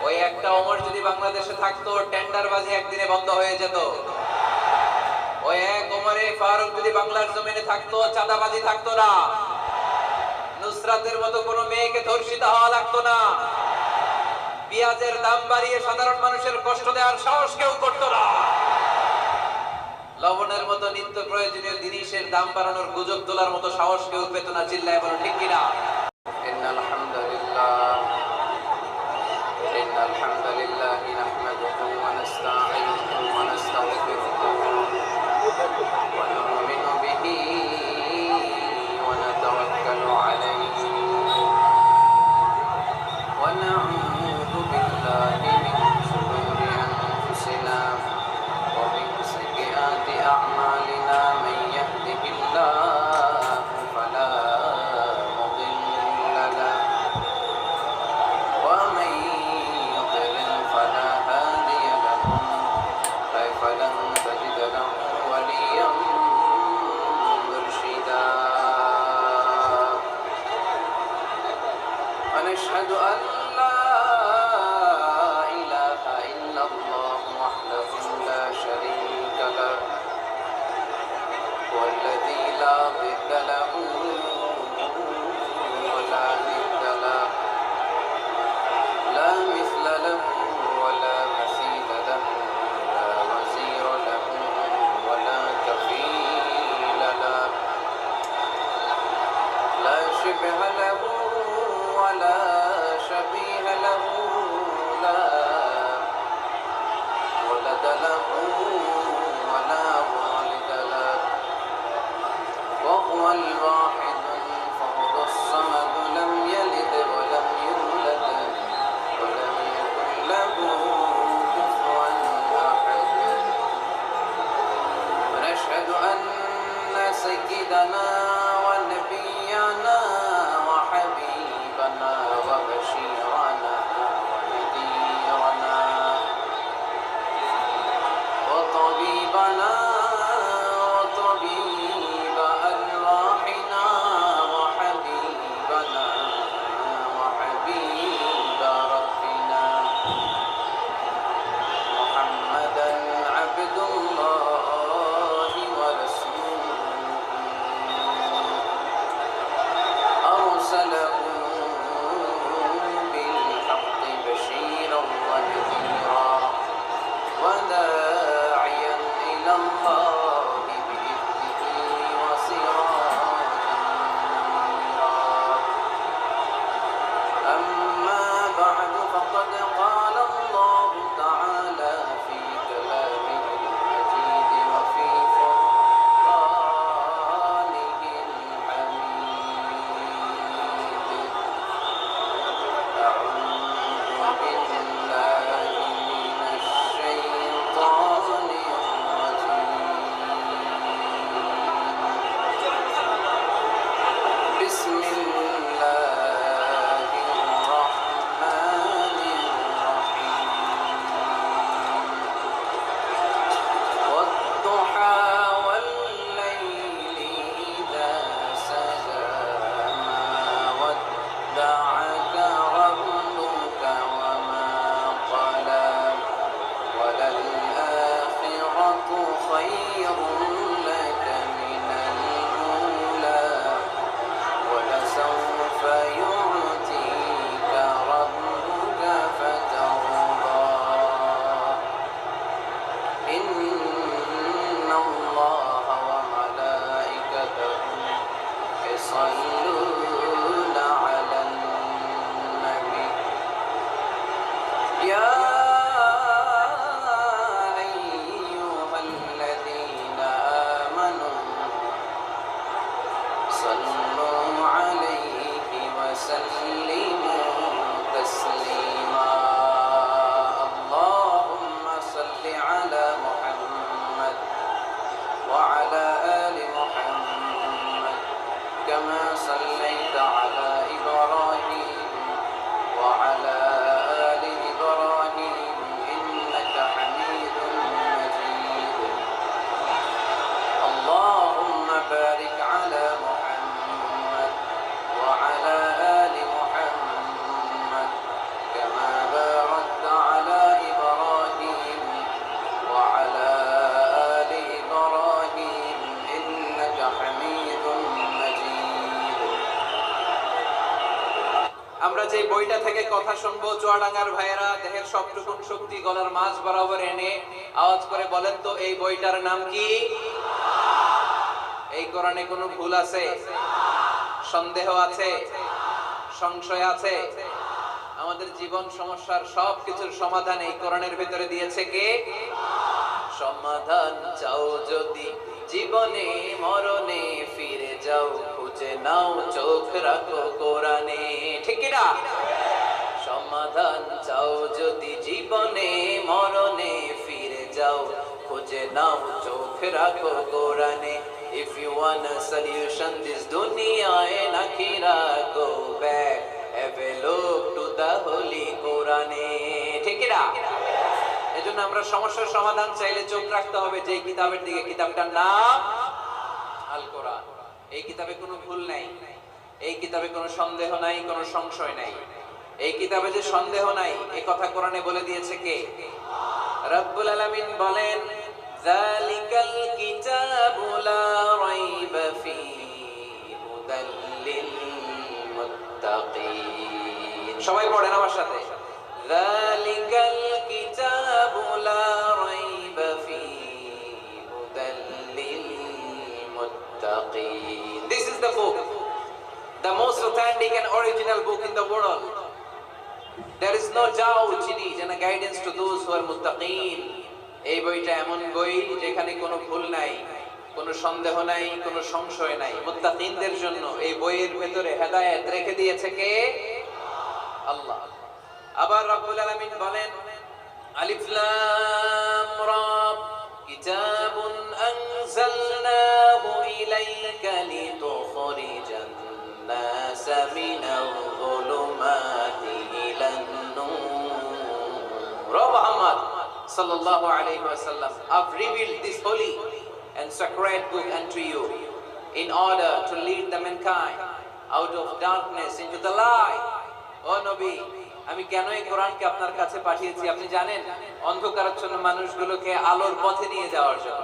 ওই একটা ওমর যদি বাংলাদেশে থাকতো, টেন্ডারবাজি একদিনে বন্ধ হয়ে যেত। ওই এক ওমরে ফারুক যদি বাংলার জমিনে থাকতো, চাঁদাবাজি থাকতো না। নুসরাতের মতো কোনো মেয়েকে ধর্ষিত হওয়া লাগতো না। পেঁয়াজের দাম বাড়িয়ে সাধারণ মানুষের কষ্ট দেওয়ার সাহস কেউ করতো না। লবণের মতো নিত্য প্রয়োজনীয় জিনিসের দাম বাড়ানোর গুজব তোলার মতো সাহস কেউ পেত না। চিল্লায় বলো ঠিক কিনা? ইন্নাল হামদুলিল্লাহ ইন্নাল হামদুলিল্লাহ নাহমাদুহু ওয়া নাস্তাঈনুহু ওয়া নাস্তাগফিরুহু ওয়া নু'মিনু বিহি ওয়া নাতাওয়াক্কালু আলাইহি ওয়া না'উযু বিল্লাহি মিন শুরুরি আনফুসিনা ওয়া মিন সাইয়্যাতি আ'মালিনা মান ইয়াহদিহিল্লাহু ফালা মুদিল্লা লাহু ওয়া মান ইউদ্লিল ফালা হাদিয়া লাহু ফালান তাজিদা লাহু ওয়ালিয়্যান মুরশিদা। ونشهد أن لا إله إلا الله وحده لا شريك له والذي لا ضد له ولا ند له لا مثل له ولا مثيل له لا وزير له ولا كفيل له لا شبه له ولا شبيه له لا ولد له ولا والد له وهو বইটা থেকে কথা শুনবো, চুয়াডাঙ্গার ভাইয়েরা দেহের সবটুকু শক্তি গলার মাঝ বরাবর এনে আওয়াজ করে বলেন তো এই বইটার নাম কি? এই কোরআনে কোনো ভুল আছে? সন্দেহ আছে? সংশয় আছে? আমাদের জীবন সমস্যার সবকিছুর সমাধান এই কোরআনের ভিতরে দিয়েছে কে? সমাধান চাও যদি জীবনে মরণে ফিরে যাও, খুঁজে নাও চোখ রাখো কোরআনে। ঠিক কি না? সমাধান চাও যদি জীবনে মরণে ফিরে যাও, খুঁজে নাও চোখ রাখো কোরআনে। If you want a solution this dunya and akhirah, go back, have a look to the holy Quran. ঠিক কি না? এজন্য আমরা সমস্যার সমাধান চাইলে চোখ রাখতে হবে যে কিতাবের দিকে, কিতাবটার নাম আল কোরআন। এই কিতাবে কোনো ভুল নাই, এই কিতাবে কোনো সন্দেহ নাই, কোনো সংশয় নাই। এই কিতাবে যে সন্দেহ নাই এই কথা কোরআনে বলে দিয়েছে কে? রব্বুল আলামিন বলেন, যালিকাল কিতাবু লা রাইবা ফীহি হুদাল লিল মুত্তাকিন। সবাই পড়েন আমার সাথে, যালিকাল কিতাবু লা রাইবা ফীহি হুদাল লিল মুত্তাকিন। This is the book, the most authentic and original book in the world. There is no doubt in it and a guidance to those who are muttaqin. এই বইটা এমন বই যেখানে কোনো ভুল নাই, কোনো সন্দেহ নাই, কোনো সংশয় নাই। মুত্তাকিনদের জন্য এই বইয়ের ভেতরে হেদায়েত রেখে দিয়েছে কে? আল্লাহ। আবার রব্বুল আলামিন বলেন, আলিফ লাম রা, কিতাবুন আনজালনাহু ইলাইকা লিতুখরিজান নাসা মিনাল যুলুমাতি ইলান নূর। Muhammad sallallahu alayhi wa sallam, I've revealed this holy and sacred book unto you in order to lead the mankind out of darkness into the light. ও নবী, আমি কেন এই কোরআনকে আপনার কাছে পাঠিয়েছি আপনি জানেন? অন্ধকারাচ্ছন্ন মানুষগুলোকে আলোর পথে নিয়ে যাওয়ার জন্য,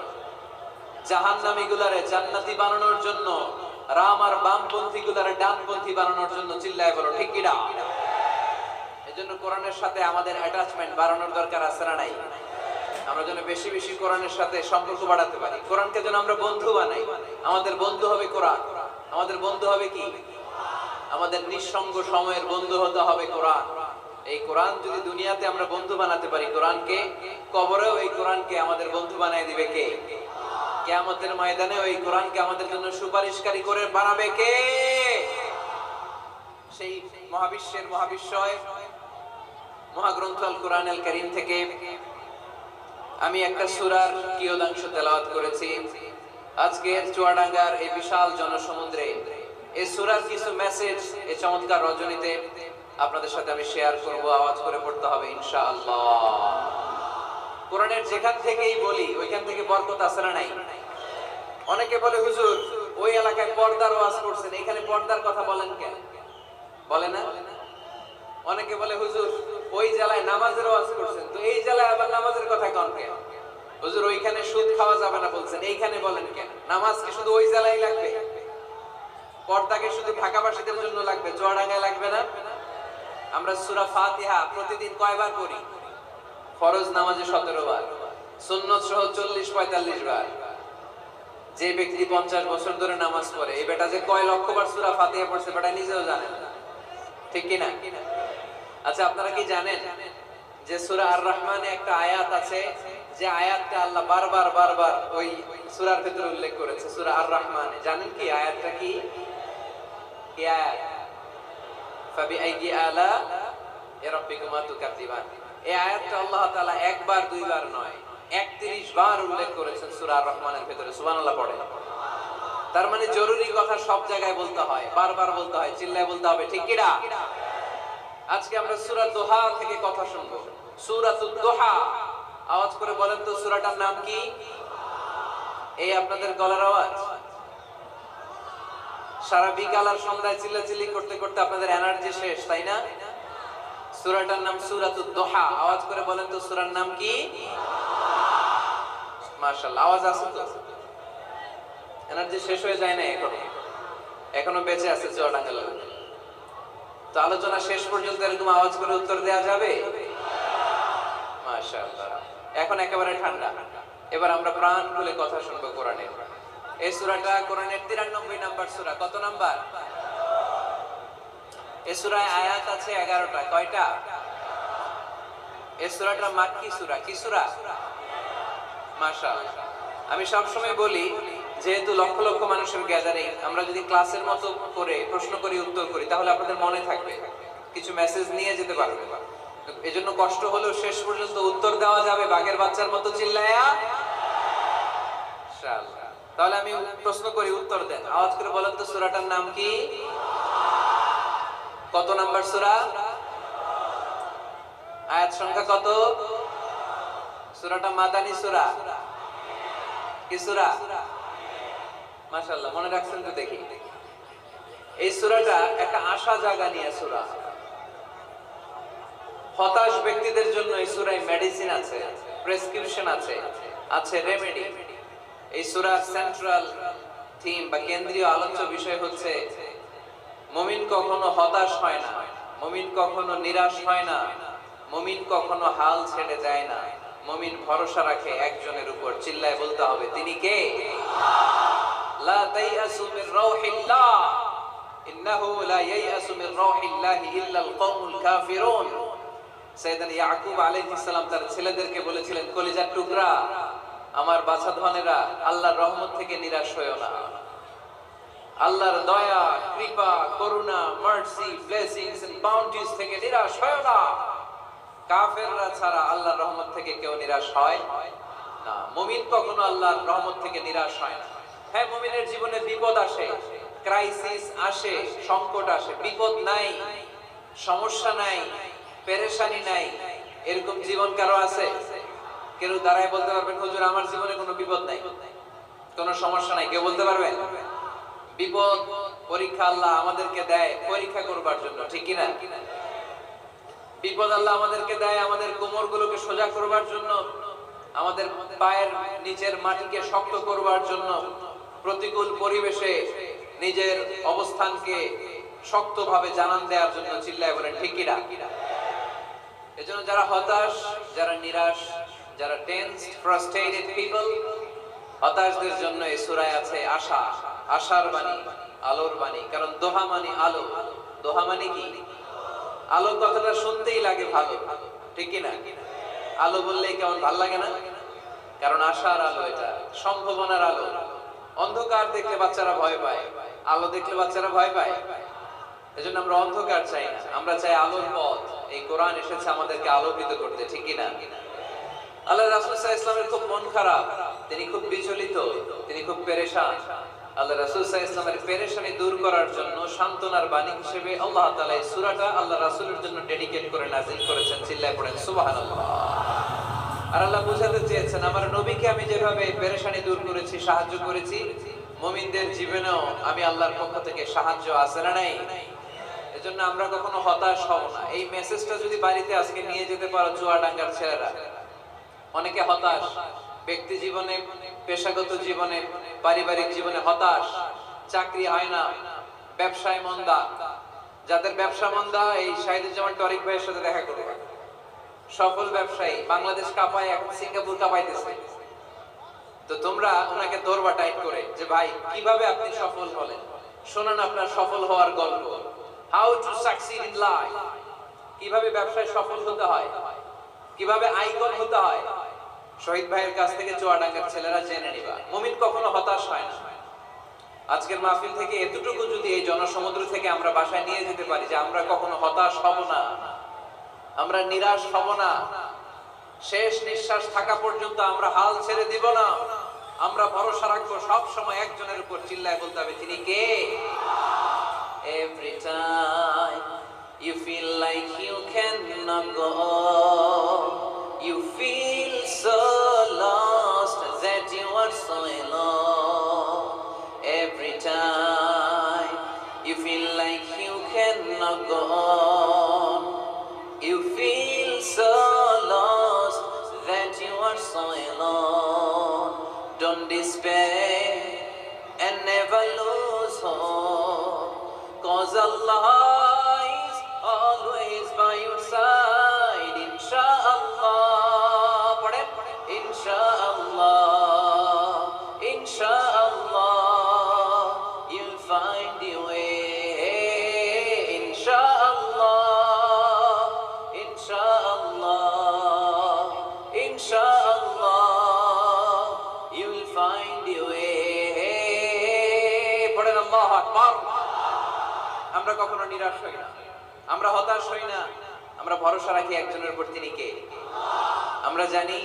জাহান্নামীগুলারে জান্নাতি বানানোর জন্য, রাম আর বামপন্থীগুলারে ডানপন্থী বানানোর জন্য। চিল্লায় বলো ঠিক কি না? এজন্য কোরআনের সাথে আমাদের অ্যাটাচমেন্ট বাড়ানোর দরকার আছে না নাই? আমরা যেন বেশি বেশি কোরআনের সাথে সম্পর্ক বাড়াতে পারি, কোরআনকে যেন আমরা বন্ধু বানাই। আমাদের বন্ধু হবে কোরআন। আমাদের বন্ধু হবে কি? আমাদের নিঃসঙ্গ সময়ের বন্ধু হতে হবে কোরআন। এই কোরআন যদি দুনিয়াতে আমরা বন্ধু বানাতে পারি কোরআনকে, কবরেও এই কোরআনকে আমাদের বন্ধু বানাই দিবে কে? কিয়ামতের ময়দানে ওই কোরআনকে আমাদের জন্য সুপারিশকারী করে বানাবে কে? সেই মহাবিশ্বের মহাবিশ্বয় মহাগ্রন্থ আল কোরআন আল কারীম থেকে আমি একটা সূরার কিয়দাংশ তেলাওয়াত করেছি। আজকে চুয়াডাঙ্গার এই বিশাল জনসমুদ্রে এই সূরার কিছু মেসেজ এই চমৎকার রজনীতে আপনাদের সাথে আমি শেয়ার করব। আওয়াজ করে পড়তে হবে ইনশাআল্লাহ। কোরআনের যেখান থেকেই বলি ওইখান থেকে বরকত আছে না নাই? অনেকে বলে, হুজুর ওই এলাকায় পর্দার ওয়াজ করছেন, এখানে পর্দার কথা বলেন কেন? বলে না? অনেকে বলে, হুজুর ওই জেলায় নামাজের ওয়াজ করছেন, তো এই জেলায় আবার নামাজের কথা কোন কেন? হুজুর ওইখানে সুদ খাওয়া যাবে না বলছেন, এইখানে বলেন কেন? নামাজ কি শুধু ওই জেলায় লাগবে? পর্দাকে শুধু ঢাকাবাসীদের জন্য লাগবে, চুয়াডাঙ্গায় লাগবে না? আমরা সূরা ফাতিহা প্রতিদিন কয়বার পড়ি? ফরজ নামাজে 17 বার, সুন্নত সহ 40-45 বার। যে ব্যক্তি 50 বছর ধরে নামাজ পড়ে, এই বেটা যে কয় লক্ষ বার সূরা ফাতিহা পড়ছে বেটা নিজেও জানে না। ঠিক কি না? আচ্ছা, আপনারা কি জানেন যে সূরা আর রহমানে একটা আয়াত আছে যে আয়াতটা আল্লাহ বারবার বারবার ওই সূরার ভিতরে উল্লেখ করেছে, সূরা আর রহমানে? জানেন কি আয়াতটা কি? কি আয়াত? ফাবিআইয়ি আলা রাব্বিকুমা তুকাযিবান। এই আয়াতটা আল্লাহ তাআলা একবার দুইবার নয় 31 বার উল্লেখ করেছেন সূরা আর রহমানের ভিতরে। সুবহানাল্লাহ পড়ে। তার মানে জরুরি কথা সব জায়গায় বলতে হয়, বারবার বলতে হয়, চিল্লায় বলতে হবে। ঠিক কি না? আজকে আমরা সূরা দোহা থেকে কথা শুনবো। সূরাতুদ দোহা, আওয়াজ করে বলেন তো সূরাটার নাম কি? এই আপনাদের গলার আওয়াজ। সারা বিকাল আর সন্ধ্যায় চিল্লাচিল্লি করতে করতে আপনাদের এনার্জি শেষ, তাই না? সূরাটার নাম সূরাতুদ দোহা। আওয়াজ করে বলেন তো সূরার নাম কি? মাশাআল্লাহ, আওয়াজ আছে তো? এনার্জি শেষ হয়ে যায় না এখনো? এখনো বেঁচে আছে চুয়াডাঙ্গা লোক। তো আলোচনা শেষ পর্যন্ত এরকম আওয়াজ করে উত্তর দেওয়া যাবে? মাশাআল্লাহ। এখন একেবারে ঠান্ডা। এবার আমরা প্রাণ খুলে কথা শুনবো কোরআনের। এই সূরাটা কোরআনের 93 নাম্বার সূরা। কত নাম্বার? এই সূরায় আয়াত আছে 11টা। কয়টা? এই সূরাটা মাক্কি সূরা। কি সূরা? মাশাআল্লাহ। আমি সবসময় বলি, যেহেতু লক্ষ লক্ষ মানুষের গ্যাদারিং, আমরা যদি ক্লাসের মতো করে প্রশ্ন করি, উত্তর করি, তাহলে আপনাদের মনে থাকবে, কিছু মেসেজ নিয়ে যেতে পারবে। এজন্য কষ্ট হলেও শেষ পর্যন্ত উত্তর দেওয়া যাবে বাঘের বাচ্চার মতো চিল্লায়া ইনশাআল্লাহ। তাহলে আমি প্রশ্ন করি, উত্তর দেন। আওয়াজ করে বলেন তো, সূরাটার নাম কি? কত নাম্বার সূরা? আয়াত সংখ্যা কত? সূরাটা মাদানী সূরা। কি সূরা? মাশাআল্লাহ, মনে রাখছেন তো দেখি। এই সূরাটা একটা আশা জাগা নিয়ে সূরা। হতাশ ব্যক্তিদের জন্য এই সূরায় মেডিসিন আছে, প্রেসক্রিপশন আছে, আছে রেমেডি। এই সূরার সেন্ট্রাল থিম বা কেন্দ্রীয় আলোচ্য বিষয় হচ্ছে, মুমিন কখনো হতাশ হয় না, মুমিন কখনো নিরাশ হয় না, মুমিন কখনো হাল ছেড়ে যায় না, মুমিন ভরসা রাখে একজনের উপর। চিল্লায় বলতে হবে, তিনি কে? লা তাইয়াসু মির রাউহিল্লাহ, ইন্নাহু লা ইয়াইয়াসু মির রাউহিল্লাহি ইল্লাল কওমুল কাফিরুন। সাইয়েদনা ইয়াকুব আলাইহিস সালাম তার ছেলেদেরকে বলেছিলেন, কলিজার টুকরা, আমার বাছাধনেরা, আল্লাহর রহমত থেকে নিরাশ হয়ো না। আল্লাহর দয়া, কৃপা, করুণা, মার্সি, ব্লেসিংস এন্ড বাউন্টিজ থেকে নিরাশ হয়ো না। কাফেররা ছাড়া আল্লাহর রহমত থেকে কেউ নিরাশ হয় না। মুমিন কখনো আল্লাহর রহমত থেকে নিরাশ হয় না। হ্যাঁ, মুমিনের জীবনে বিপদ আসে, ক্রাইসিস আসে, সংকট আসে। বিপদ নাই, সমস্যা নাই, পেরেশানি নাই, এরকম জীবন কারো আছে? কেউ দাঁড়ায় বলতে পারবেন, হুজুর আমার জীবনে কোনো বিপদ নাই, কোনো সমস্যা নাই? কেউ বলতে পারবেন? বিপদ, পরীক্ষা আল্লাহ আমাদেরকে দেয় পরীক্ষা করবার জন্য, ঠিক কিনা? বিপদ আল্লাহ আমাদেরকে দেয় আমাদের কোমরগুলোকে সোজা করবার জন্য, আমাদের পায়ের নিচের মাটিকে শক্ত করবার জন্য, প্রতিকূল পরিবেশে নিজের অবস্থানকে শক্তভাবে জানান দেওয়ার জন্য। চিল্লায় বলেন ঠিক কিনা? এজন্য যারা হতাশ, যারা নিরাশ, যারা টেন্সড, ফ্রাস্ট্রেটেড পিপল, হতাশদের জন্য এই সূরায় আছে আশা, আশার বাণী, আলোর বাণী। কারণ দোহা মানে আলো। দোহা মানে কি? আলো কথাটা শুনতেই লাগে ভালো, ঠিক কিনা? আলো বললেই কেমন ভাল লাগে না? কারণ আশার আলো, এটা সম্ভাবনার আলো। অন্ধকার দেখলে বাচ্চারা ভয় পায়, আলো দেখলে বাচ্চারা ভয় পায়। এজন্য আমরা অন্ধকার চাই না, আমরা চাই আলোর পথ। এই কোরআন এসেছে আমাদেরকে আলোকিত করতে, ঠিক কিনা? আল্লাহ রাসূল সাল্লাল্লাহু আলাইহি ওয়াসাল্লামের খুব মন খারাপ, তিনি খুব বিচলিত, তিনি খুব পেরেশান। আল্লাহ রাসূল সাল্লাল্লাহু আলাইহি ওয়াসাল্লামের পেরেশানি দূর করার জন্য সান্ত্বনার বাণী হিসেবে আল্লাহ তাআলা এই সূরাটা আল্লাহ রাসূলের জন্য ডেডিকেট করে নাযিল করেছেন। চিল্লায় পড়েন সুবহানাল্লাহ। আর আল্লাহ বুঝাতে চেয়েছেন, আমার নবীকে আমি যেভাবে পেরেশানি দূর করেছি, সাহায্য করেছি, মুমিনদের জীবনেও আমি আল্লাহর পক্ষ থেকে সাহায্য আছে না নাই? এজন্য আমরা কখনো হতাশ হব না। এই মেসেজটা যদি বাড়িতে আজকে নিয়ে যেতে পারো, চুয়াডাঙ্গার ছেলেরা, অনেকে হতাশ, ব্যক্তি জীবনে, পেশাগত জীবনে, পারিবারিক জীবনে হতাশ, চাকরি হয় না, ব্যবসায় মন্দা। যাদের ব্যবসা মন্দা, এই শাহিদুজ্জামান টরিক ভাইয়ের সাথে দেখা করবে। সফল ব্যবসায়ী, বাংলাদেশ কাঁপায়, এখন সিঙ্গাপুর কাঁপাইতেছে। তো তোমরা ওনাকে ধরবা টাইট করে, যে ভাই কিভাবে আপনি সফল হলেন, শোনান আপনার সফল হওয়ার গল্প। How to succeed in life, কিভাবে ব্যবসায় সফল হতে হয়, কিভাবে আইকন হতে হয়। শহীদ ভাইয়ের কাছ থেকে চুয়াডাঙ্গার ছেলেরা জেনে নিবা। মুমিন কখনো হতাশ হয় না। আজকের মাহফিল থেকে এতটুকু যদি এই জনসমুদ্র থেকে আমরা বাসায় নিয়ে যেতে পারি, যে আমরা কখনো হতাশ হব না, আমরা নিরাশ হব না, শেষ নিঃশ্বাস থাকা পর্যন্ত আমরা হাল ছেড়ে দিব না, আমরা ভরসা রাখবো সব সময় একজনের উপর। চিল্লায় বলতে হবে, তিনি কে? Every time you feel like you cannot go on, you feel so lost that you are so alone. Every time you feel like you cannot go on, you feel so lost that you are so alone. Don't despair and never lose hope, 'cause Allah is ইনশাআল্লাহ you will find your way পড়েন আল্লাহু আকবার। আমরা কখনো নিরাশ হই না, আমরা হতাশ হই না, আমরা ভরসা রাখি একজনের উপর, তিনি কে? আমরা জানি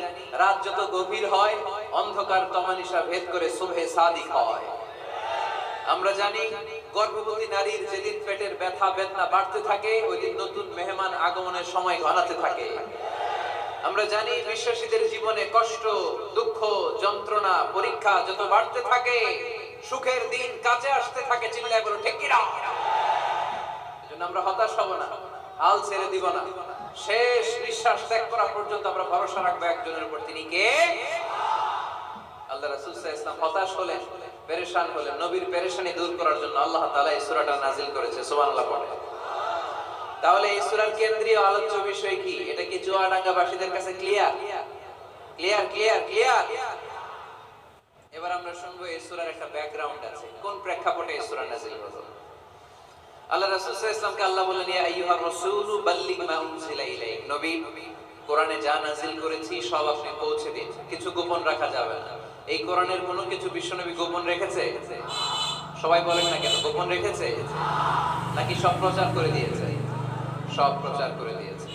রাত যত গভীর হয় অন্ধকার তমানিসা ভেদ করে সুবহে সাদিক হয়। আমরা জানি গর্ভবতী নারীর যেদিন পেটের ব্যথা বেদনা বাড়তে থাকে ওই দিন নতুন মেহমান আগমনের সময় ঘনাতে থাকে। আমরা জানি বিশ্বাসীদের জীবনে কষ্ট দুঃখ যন্ত্রণা পরীক্ষা যত বাড়তে থাকে সুখের দিন কাছে আসতে থাকে। চিল্লায় বলো ঠিক কি না? এজন্য আমরা হতাশ হব না, হাল ছেড়ে দিব না, শেষ নিঃশ্বাস ত্যাগ করা পর্যন্ত আমরা ভরসা রাখবো একজনের উপর, তিনি কে? আল্লাহ রাসূল সাল্লাল্লাহু আলাইহি ওয়াসাল্লাম হতাশ হলেন, পেরেশান হলেন, নবীর পেরেশানি দূর করার জন্য আল্লাহ তাআলা এই সূরাটা নাযিল করেছে। সুবহানাল্লাহ পড়ে। তাহলে এই সূরার কেন্দ্রীয় আলোচ্য বিষয় কি? এটা কি চুয়াডাঙ্গাবাসীদের কাছে ক্লিয়ার? Clear clear clear. এবার আমরা শুনবো এই সূরার একটা ব্যাকগ্রাউন্ড আছে, কোন প্রেক্ষাপটে এই সূরা নাযিল হলো। আল্লাহ রাসূল সাল্লাল্লাহু আলাইহি ওয়াসাল্লামকে আল্লাহ বললেন, ইয়া আইয়ুহার রাসূলু বাল্লিগ মা উনজিলা ইলাইক, নবী কোরআনে যা নাযিল করেছি সব আপনি পৌঁছে দিন, কিছু গোপন রাখা যাবে না। এই কোরআনের কোনো কিছু বিশ্বনবী গোপন রেখেছে? সবাই বলেন না কেন, গোপন রেখেছে নাকি সব প্রচার করে দিয়েছে? সব প্রচার করে দিয়েছে।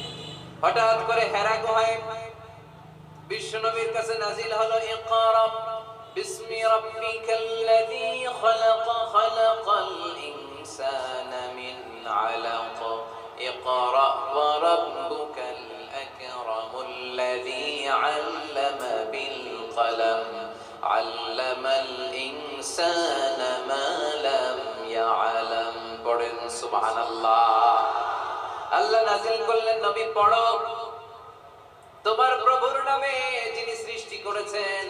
হঠাৎ করে হেরা গুহায় বিশ্বনবীর কাছে নাযিল হলো, ইকরা বিসমি রাব্বিকাল্লাযী খালাক খালাকাল ইনসানা মিন আলাক ইকরা ওয়া রাব্বুকাল আকরামুল্লাযী আল্লামা বিল কলম আল্লামাল ইনসানা মা লাম ইয়ালাম। পড়েন সুবহানাল্লাহ। আল্লাহ নাযিল করলেন, নবী পড়ো, তোমার প্রভুর নামে যিনি সৃষ্টি করেছেন,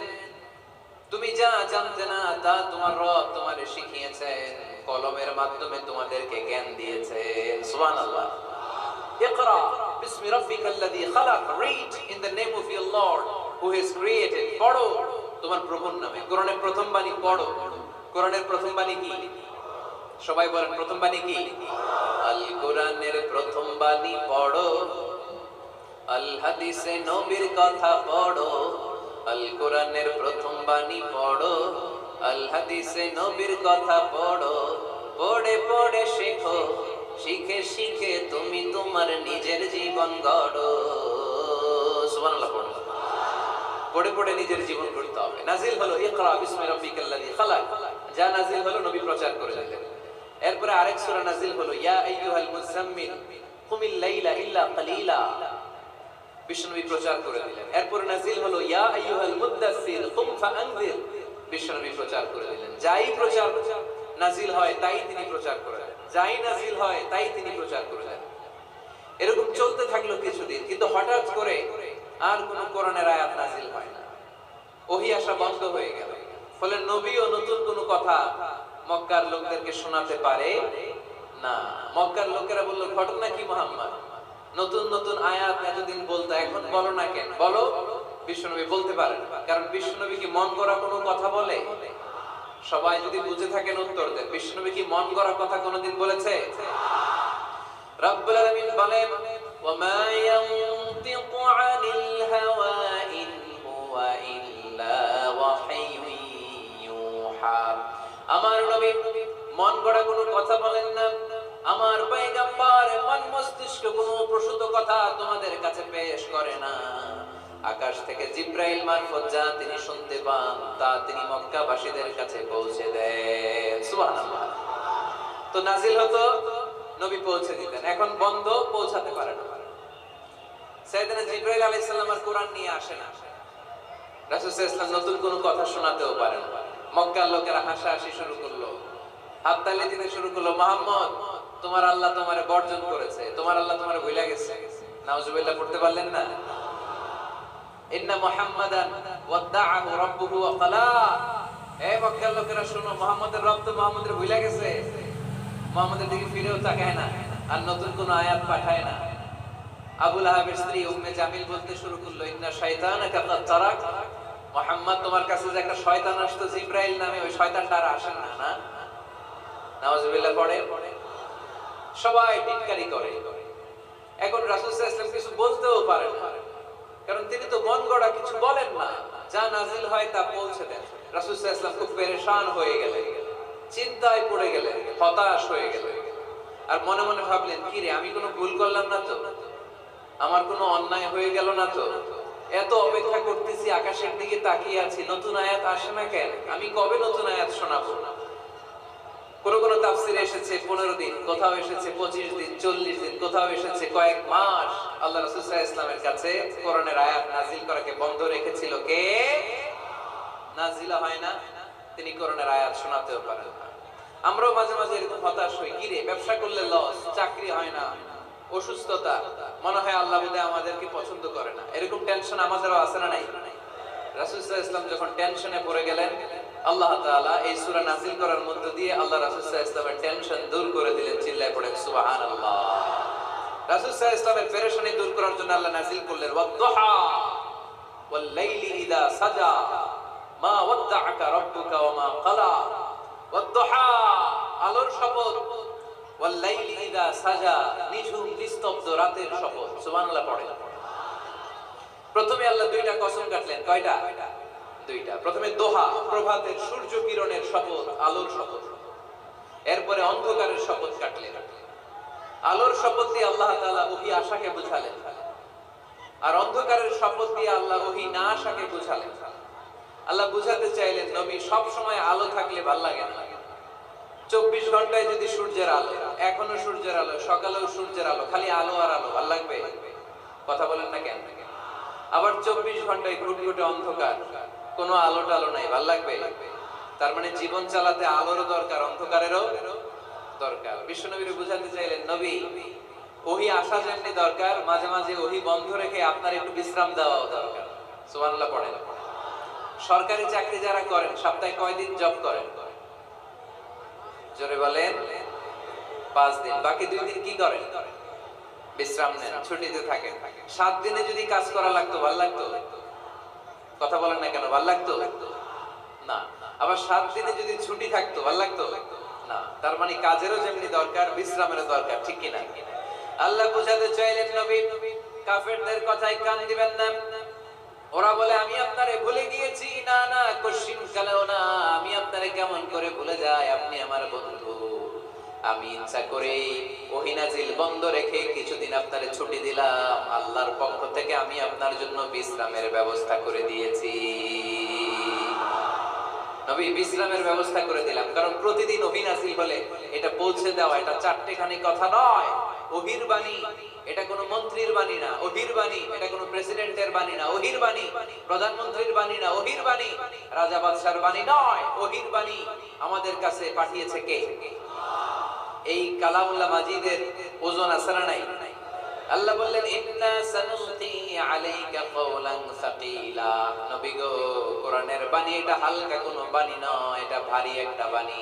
তুমি যা জানতে না তা তোমার রব তোমারে শিখিয়েছেন, কলমের মাধ্যমে তোমাদেরকে জ্ঞান দিয়েছেন। সুবহানাল্লাহ। ইকরা বিসমি রাব্বিকাল্লাযী খালাক, read in the name of your Lord who has created। পড়ো তোমার প্রভুর নামে। কোরআনের প্রথম বাণী পড়ো। কোরআনের প্রথম বাণী কি? সবাই বলেন, প্রথম বাণী কি? আল কোরআনের প্রথম বাণী পড়ো, আল হাদিসে নবীর কথা পড়ো। আল কোরআনের প্রথম বাণী পড়ো, আল হাদিসে নবীর কথা পড়ো। পড়ে পড়ে শেখো, শিখে শিখে তুমি তোমার নিজের জীবন গড়ো। সুবহানাল্লাহ। পড়ো, পড়ে পড়ে নিজের জীবন গড়তে হবে। নাযিল হলো ইকরা বিসমি রাব্বিকাল্লাযী খালাক, যা নাযিল হলো নবী প্রচার করে দিলেন। এরপরে আরেক সূরা নাযিল হলো, ইয়া আইয়ুহাল মুযাম্মিল কুমিল লাইলা ইল্লা কালিলা, বিশ্বনবী প্রচার করে দিলেন। এরপরে নাযিল হলো, ইয়া আইয়ুহাল মুদ্দাসসির কুম ফাআনযির, বিশ্বনবী প্রচার করে দিলেন। যাই প্রচার নাযিল হয় তাই তিনি প্রচার করে দেন, যাই নাযিল হয় তাই তিনি প্রচার করে দেন। এরকম চলতে থাকলো কিছুদিন, কিন্তু হঠাৎ করে আর কোন কোরআনের আয়াত নাযিল হয় না, ওহী আসা বন্ধ হয়ে গেল। ফলে নবীও নতুন কোন কথা মক্কার লোকদেরকে শোনাতে পারে না। মক্কার লোকেরা বলল, ঘটনা কি মুহাম্মদ? নতুন নতুন আয়াত এতদিন বলতো, এখন বলো না কেন? বলো। বিশ্বনবী বলতে পারেন, কারণ বিশ্বনবী কি মন গড়া কোনো কথা বলে? সবাই যদি বুঝে থাকেন উত্তর দেন, বিশ্বনবী কি মন গড়া কথা কোনোদিন বলেছে? রব্বুল আলামিন বলেন, ওয়া মা ইয়ানতিকু আনিল হাওয়া ইন হুয়া ইল্লা ওয়াহয়ুন ইউহা। আমার নবী মন গড়া কোনো কথা বলেন না। আমার পয়গম্বর মন মস্তিষ্ক কোনো প্রসূত কথা তোমাদের কাছে পেশ করে না। আকাশ থেকে জিব্রাইল মারফত যা তিনি শুনতে পান তা তিনি মক্কাবাসীদের কাছে পৌঁছে দেন। সুবহানাল্লাহ। তো নাযিল হতো, নবী পৌঁছে দিতেন। এখন বন্ধ, পৌঁছাতে পারে না। সাইয়েদনা জিব্রাইল আলাইহিস সালাম আর কোরআন নিয়ে আসে না। রাসূল সাল্লাল্লাহু আলাইহি ওয়াসাল্লাম নতুন কোনো কথা শোনাতেও পারেন না। মক্কার লোকেরা হাসাহাসি শুরু করলো, হাততালি দিতে শুরু করলো, মুহাম্মদ তোমার আল্লাহ তোমারে বর্জন করেছে, তোমার আল্লাহ তোমারে ভুলে গেছে। নাউজুবিল্লাহ পড়তে পারলেন না? ইন্না মুহাম্মাদান ওয়াদাআহু রাব্বুহু ওয়া ক্বালা। এই মক্কার লোকেরা শোনো, মুহাম্মদের রব তো মুহাম্মদের ভুলে গেছে, মুহাম্মদের দিকে ফিরেও তাকায় না, আর নতুন কোন আয়াত পাঠায় না। আবু লাহাবের স্ত্রী উম্মে জামিল বলতে শুরু করলো, ইন্না শাইতানাকা কাদ তারাক, মুহাম্মদ তোমার কাছে যে একটা শয়তান আসতো জিব্রাইল নামে, ওই শয়তানটা আর আসে না। না, নাউজুবিল্লাহ পড়ে। সবাই টিটকারি করে। এখন রাসূল সাল্লাল্লাহু আলাইহি ওয়াসাল্লাম কিছু বলতেও পারেন না, কারণ তিনি তো মন গড়া কিছু হয় তা পৌঁছে দেন। রাসূল সাল্লাল্লাহু আলাইহি ওয়াসাল্লাম খুব পেরেশান হয়ে গেলেন, চিন্তায় পড়ে গেলেন, হতাশ হয়ে গেলেন। আর মনে মনে ভাবলেন, কি রে, আমি কোনো ভুল করলাম না তো? আমার কোনো অন্যায় হয়ে গেল না তো? এত অপেক্ষা করতেছি, আকাশের দিকে তাকিয়ে আছি, নতুন আয়াত আসে না কেন? আমি কবে নতুন আয়াত শোনাবো? কোন কোন তাফসিরে এসেছে 15 দিন, কোথাও এসেছে 25 দিন, 40 দিন, কোথাও এসেছে কয়েক মাস। আল্লাহ রাসূল সাল্লাল্লাহু আলাইহি ওয়াসাল্লামের কাছে কোরআনের আয়াত নাযিল করাকে বন্ধ রেখেছিল কে? নাযিল হয় না, তিনি কোরআনের আয়াত শোনাতেও পারেন না। আমরাও মাঝে মাঝে এরকম হতাশ হই, কি রে, ব্যবসা করলে লস, চাকরি হয় না, অসুস্থতা, মনে হয় আল্লাহ বোধহয় আমাদেরকে পছন্দ করে না। এরকম টেনশন আমাদেরও আছে না নাই? রাসূল সাল্লাল্লাহু আলাইহি ওয়াসাল্লাম যখন টেনশনে পড়ে গেলেন, আল্লাহ তাআলা এই সূরা নাযিল করার মধ্য দিয়ে আল্লাহ রাসূল সাল্লাল্লাহু আলাইহি ওয়াসাল্লামের টেনশন দূর করে দিলেন। চিল্লায়ে পড়েন সুবহানাল্লাহ। রাসূল সাল্লাল্লাহু আলাইহি ওয়াসাল্লামের পেরেশানি দূর করার জন্য আল্লাহ নাযিল করলেন ওয়াদ-দুহা ওয়াল লাইলি ইযা সাজা মা ওয়াদ্দাআকা রাব্বুকা ওয়া মা ক্বালা। ওয়াদ-দুহা, আলোর শপথ, ওয়াল লাইলি ইযা সাজা, নিঝুম নিস্তব্ধ রাতের শপথ। সুবহানাল্লাহ পড়েন। প্রথমে আল্লাহ দুইটা কসম কাটলেন। কয়টা? দুইটা। প্রথমে দোহা, প্রভাতের সূর্য কিরণের শপথ, আলোর শপথ। এরপরে অন্ধকারের শপথ কাটলেন। আলোর শপথ দিয়ে আল্লাহ তাআলা ওহী আশাকে বুঝালেন, আর অন্ধকারের শপথ দিয়ে আল্লাহ ওহী না আশাকে বুঝালেন। আল্লাহ বুঝাতে চাইলেন, নবী, সব সময় আলো থাকলে ভালো লাগে না। 24 ঘন্টায় যদি সূর্যের আলো, এখনো সূর্যের আলো, সকালেও সূর্যের আলো, খালি আলো আর আলো, ভালো লাগবে? কথা বলেন না কেন? আবার 24 ঘন্টায় ঘুটঘুটে অন্ধকার, কোনো আলো টালো নাই, ভালো লাগবে? তার মানে জীবন চালাতে আলোরও দরকার, অন্ধকারেরও দরকার। বিশ্বনবীরে বুঝাতে চাইলেন, নবী, ওহী আসা যেমনি দরকার, মাঝে মাঝে ওহী বন্ধ রেখে আপনার একটু বিশ্রাম দেওয়াও দরকার। সুবহানাল্লাহ পড়েন। সরকারি চাকরি যারা করেন, সপ্তাহে কয়দিন জব করেন? জোরে বলেন। 5 দিন। বাকি 2 দিন কি করেন? বিশ্রাম নেন, ছুটিতে থাকেন। 7 দিনে যদি কাজ করা লাগতো, ভালো লাগতো? কথা বলেন না কেন? ভালো লাগতো না। আবার 7 দিনে যদি ছুটি থাকতো, ভালো লাগতো না। তার মানে কাজেরও যেমনি দরকার, বিশ্রামেরও দরকার, ঠিক কি না? আল্লাহ বুঝাতে চাইলেন, নবী, কাফেরদের কথায় কান দিবেন না। ওরা বলে আমি আপনারে ভুলে গিয়েছি। না না, কোশ্চিন কালেও না। আমি আপনারে কেমন করে ভুলে যাই? আপনি আমার বন্ধু। আমি ইচ্ছা করে ওহী নাযিল বন্ধ রেখে কিছুদিন আপনারে ছুটি দিলাম। আল্লাহর পক্ষ থেকে আমি আপনার জন্য বিশ্রামের ব্যবস্থা করে দিয়েছি। নবী, বিশ্রামের ব্যবস্থা করে দিলাম, কারণ প্রতিদিন ওহী নাযিল হলে এটা পৌঁছে দেওয়া, এটা চারটেখানি কথা নয়। ওহীর বাণী, এটা কোনো মন্ত্রীর বাণী না। ওহীর বাণী, এটা কোনো প্রেসিডেন্টের বাণী না। ওহীর বাণী প্রধানমন্ত্রীর বাণী না। ওহীর বাণী রাজা বাদশার বাণী নয়। ওহীর বাণী আমাদের কাছে পাঠিয়েছে কে? এই কালামুল্লাহ মাজিদের ওজন আছে না নাই? আল্লাহ বললেন, ইন্না সানুলকি আলাইকা কাওলান সাকিলা। নবী গো, কোরআনের বাণী এটা হালকা কোনো বাণী নয়, এটা ভারী একটা বাণী।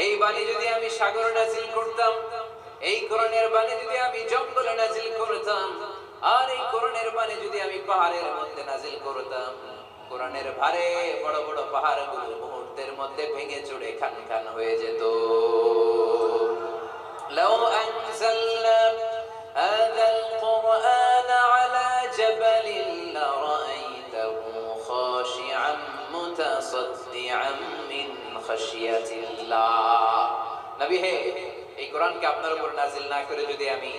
এই বাণী যদি আমি সাগরে নাযিল করতাম, এই কোরআনের বাণী যদি আমি জঙ্গলে নাযিল করতাম, আর এই কোরআনের বাণী যদি আমি পাহাড়ের মধ্যে নাযিল করতাম, কোরআনের ভারে বড় বড় পাহাড়গুলো মুহূর্তের মধ্যে ভেঙে চুরে খান খান হয়ে যেত। লাউ আনজালনা হাযাল কুরআন আলা জাবালিন লারাআইতাহু খাশিআন মুতাসাদ্দিআন মিন খাশিয়াতিল্লাহ। নবী হে, এই কোরআনকে আপনার উপর নাযিল না করে যদি আমি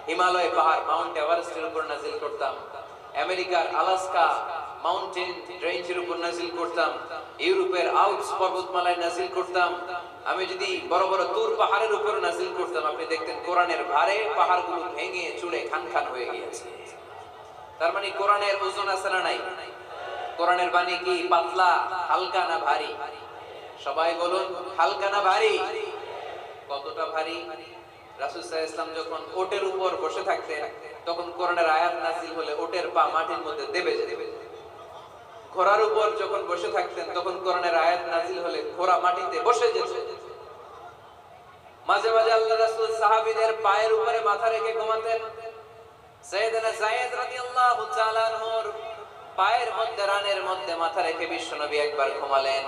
হিমালয় পাহাড়, মাউন্ট এভারেস্টের উপর নাযিল করতাম, আমেরিকার আলাস্কা মাউন্টেন রেঞ্জের উপর নাযিল করতাম, ইউরোপের আল্পস পর্বতমালায় নাযিল করতাম, আমি যদি বড় বড় তুর পাহাড়ের উপর নাযিল করতাম, আপনি দেখতেন কোরআনের ভারে পাহাড়গুলো ভেঙে চুরে খান খান হয়ে গিয়েছে। তার মানে কোরআনের ওজন আছে না নাই? কোরআনের বাণী কি পাতলা, হালকা না ভারী? সবাই বলুন, হালকা না ভারী? কতটা ভারী? রাসূল সাল্লাল্লাহু আলাইহি ওয়াসাল্লাম যখন ওটের উপর বসে থাকতেন, তখন কোরআনের আয়াত নাযিল হলে ওটের পা মাটির মধ্যে দেবে যেত। ঘোড়ার উপর যখন বসে থাকতেন, তখন কোরআনের আয়াত নাযিল হলে ঘোড়া মাটিতে বসে যেত। মাঝে মাঝে আল্লাহ রাসূল সাহাবীদের পায়ের উপরে মাথা রেখে ঘুমাতেন। সাইয়েদনা যায়েদ রাদিয়াল্লাহু তাআলা আনহুর পায়ের মধ্যে, রানের মধ্যে মাথা রেখে বিশ্বনবী একবার ঘুমালেন।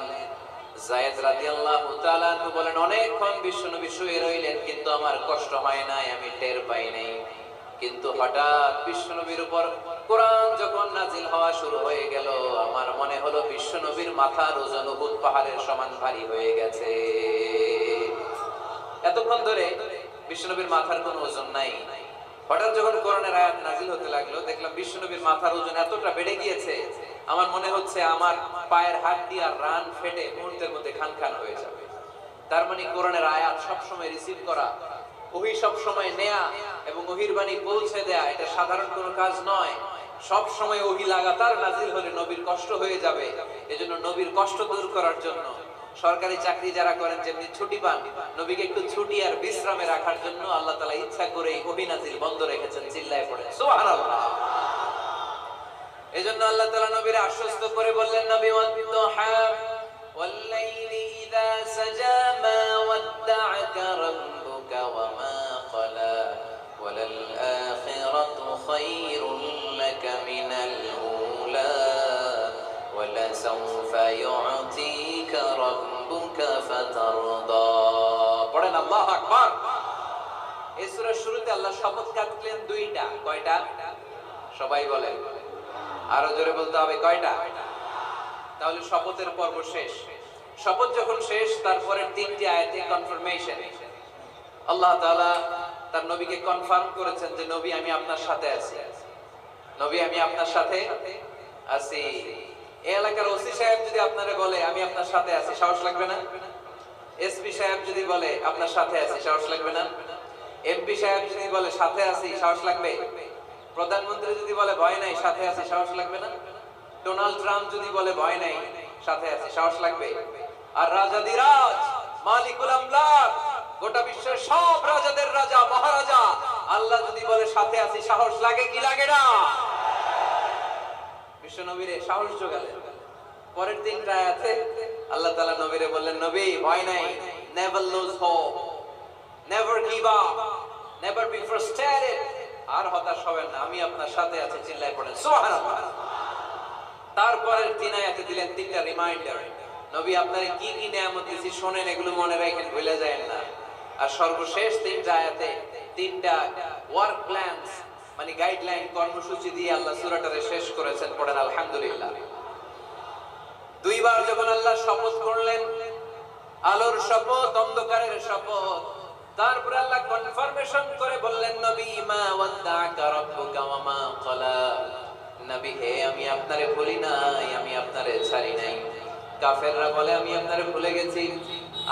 যায়েদ রাদিয়াল্লাহু তাআলা আনহু বলেন, অনেকক্ষণ বিশ্বনবী শুয়ে রইলেন, কিন্তু আমার কষ্ট হয় নাই, আমি টের পাই নাই। কিন্তু হঠাৎ বিশ্বনবীর উপর কোরআন যখন নাযিল হওয়া শুরু হয়ে গেল, আমার আমার মনে হলো বিশ্ব নবীর মাথার ওজন উহুদ পাহাড়ের সমান ভারী হয়ে গেছে। এতক্ষণ ধরে বিশ্বনবীর মাথার কোনো ওজন নাই। হঠাৎ যখন কোরআনের আয়াত নাজিল হতে লাগলো, দেখলাম বিশ্বনবীর মাথার ওজন এতটা বেড়ে গিয়েছে, আমার মনে হচ্ছে আমার পায়ের হাড্ডি আর রান ফেটে মুহূর্তের মধ্যে খান খান হয়ে যাবে। তার মানে কোরআনের আয়াত সবসময় রিসিভ করা, ওহী সবসময় নেয়া এবং ওহীর বাণী পৌঁছে দেয়া, এটা সাধারণ কোনো কাজ নয়। সব সময় ওহী লাগাতার নাজিল হলে নবীর কষ্ট হয়ে যাবে। এজন্য নবীর কষ্ট দূর করার জন্য সরকারি চাকরি যারা করেন যেমনি ছুটি পান, নবীকে একটু ছুটি আর বিশ্রামে রাখার জন্য আল্লাহ তাআলা ইচ্ছা করে ওহী নাজিল বন্ধ রেখেছেন। চিল্লায়ে পড়ে সুবহানাল্লাহ। এজন্য আল্লাহ তাআলা নবীর আশ্বস্ত করে বললেন, নবী ওয়াদ-দুহা ওয়াল-লাইলি ইযা সাজা মা ওয়াদ্দা'আকা রাব্বুকা ওয়া মা ক্বালা ওয়ালাল আখিরাতু খায়রুল লাকা মিনাল উলা ওয়ালাসাউফা ইউ'তিকা রাব্বুকা ফাতারদা। পড়েন আল্লাহু আকবার। এই সূরার শুরুতে আল্লাহ শপথ কাটলেন দুইটা। কয়টা? সবাই বলেন, আরো জোরে বলতে হবে, কয়টা? তাহলে শপথের পর্ব শেষ। শপথ যখন শেষ, তারপরে তিনটি আয়াতে কনফার্মেশন। আল্লাহ তাআলা তার নবীকে কনফার্ম করেছেন যে নবী আমি আপনার সাথে আছি, নবী আমি আপনার সাথে আছি। এই এলাকার ওসি সাহেব যদি আপনারে বলে আমি আপনার সাথে আছি, সাহস লাগবে না? এসপি সাহেব যদি বলে আপনার সাথে আছি, সাহস লাগবে না? এমপি সাহেব যদি বলে সাথে আছি, সাহস লাগবে? প্রধানমন্ত্রী যদি বলে ভয় নাই, সাথে আছি, সাহস লাগবে না? ডোনাল্ড ট্রাম্প যদি বলে ভয় নাই, সাথে আছি, সাহস লাগবে? আর রাজাদিরাজ মালিকুল আমলাক, গোটা বিশ্বের সব রাজাদের রাজা মহারাজা আল্লাহ যদি বলে সাথে আছি, সাহস লাগে কি লাগে না? বিশ্ব নবীরে সাহস যোগালেন। পরের তিনটা আয়াতে আল্লাহ তাআলা নবীরে বললেন, নবী ভয় নাই, never lose hope, never give up, never be frustrated, আর হতাশ হবেন না, আমি আপনার সাথে আছি। চিল্লায়ে পড়েন সুবহানাল্লাহ। তারপরের তিন আয়াতে দিলেন তিনটা রিমাইন্ডার, নবী আপনারে কি কি নিয়ামত দিয়েছি শুনেন, এগুলো মনে রাখেন, ভুলে যায়েন না। আর সর্বশেষ তিনটা আয়াতে তিনটা ওয়ার্ক প্ল্যানস, মানে গাইডলাইন, কর্মসূচি দিয়ে আল্লাহ সূরাটারে শেষ করেছেন। পড়েন আলহামদুলিল্লাহ। দুইবার যখন আল্লাহ শপথ করলেন, আলোর শপথ, অন্ধকারের শপথ, তারপরে আল্লাহ কনফার্মেশন করে বললেন, নবী মা ওয়াদ্দা'আকা রাব্বুকা ওয়া মা ক্বালা, নবী হে আমি আপনারে ভুলি নাই, আমি আপনারে ছাড়ি নাই। কাফেররা বলে আমি আপনারে ভুলে গেছি,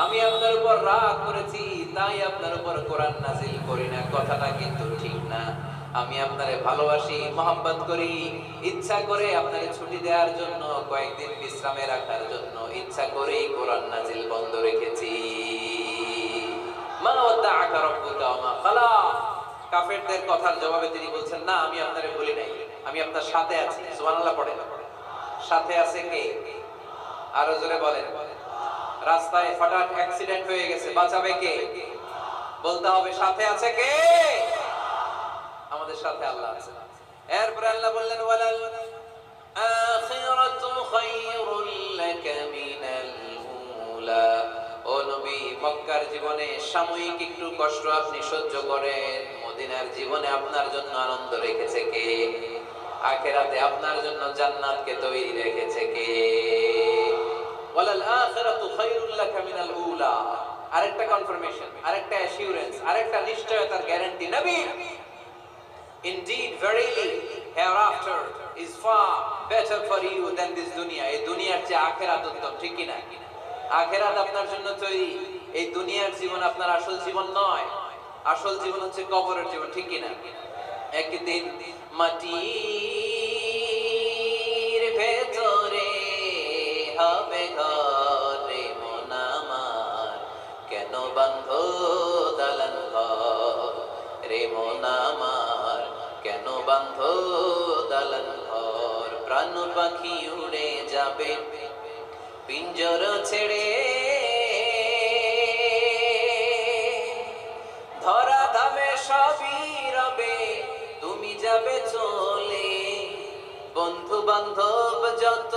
আমি আপনার উপর রাগ করেছি, তাই আপনার উপর কোরআন নাযিল করি না। কথাটা কিন্তু ঠিক না। আমি আপনারে ভালোবাসি, মহব্বত করি, ইচ্ছা করে আপনারে ছুটি দেওয়ার জন্য, কয়েকদিন বিশ্রামে রাখার জন্য ইচ্ছা করেই কোরআন নাযিল বন্ধ রেখেছি। মা ওয়াদ্দা'আকা রাব্বুকা ওয়া মা ক্বালা। কাফেরদের কথার জবাবে তিনি বলছেন, না আমি আপনারে ভুলি নাই, আমি আপনার সাথে আছি। সুবহানাল্লাহ পড়েন। সাথে আছে কে? আরো জোরে বলেন। রাস্তায় হঠাৎ অ্যাক্সিডেন্ট হয়ে গেছে, বাঁচাবে কে? বলতে হবে সাথে আছে কে? আমাদের সাথে আল্লাহ আছে। এরপর আল্লাহ বললেন, ওয়ালাল আখিরাতু খায়রুল লাকা মিনাল উলা। ও নবী, মক্কার জীবনে সাময়িক একটু কষ্ট আপনি সহ্য করেন, মদিনার জীবনে আপনার জন্য আনন্দ রেখেছে কে? আখিরাতে আপনার জন্য জান্নাতকে তৈরি রেখেছে কে? ওয়ালাল আখিরাতু খায়রুল লাকা মিনাল উলা। আরেকটা কনফার্মেশন, আরেকটা অ্যাসিউরেন্স, আরেকটা নিশ্চয়তার গ্যারান্টি, নবী indeed verily hereafter is far better for you than this dunya. এই দুনিয়ার চেয়ে আখিরাত উত্তম, ঠিক কি না? আখিরাত আপনার জন্য তৈরি, এই দুনিয়ার জীবন আপনার আসল জীবন নয়। আসল জীবন হচ্ছে কবরের জীবন, ঠিক কি না? একদিন মাটির ভেতরে হবে ঘর, রে মন আমার কেন বাঁধো দালান ঘর, রে মন আমার কেন বাঁধো দালান ঘর। প্রাণ পাখি উড়ে যাবে পিঞ্জর ছেড়ে, ধরা ধামে সবই রবে, তুমি যাবে চলে। বন্ধু বান্ধব যত,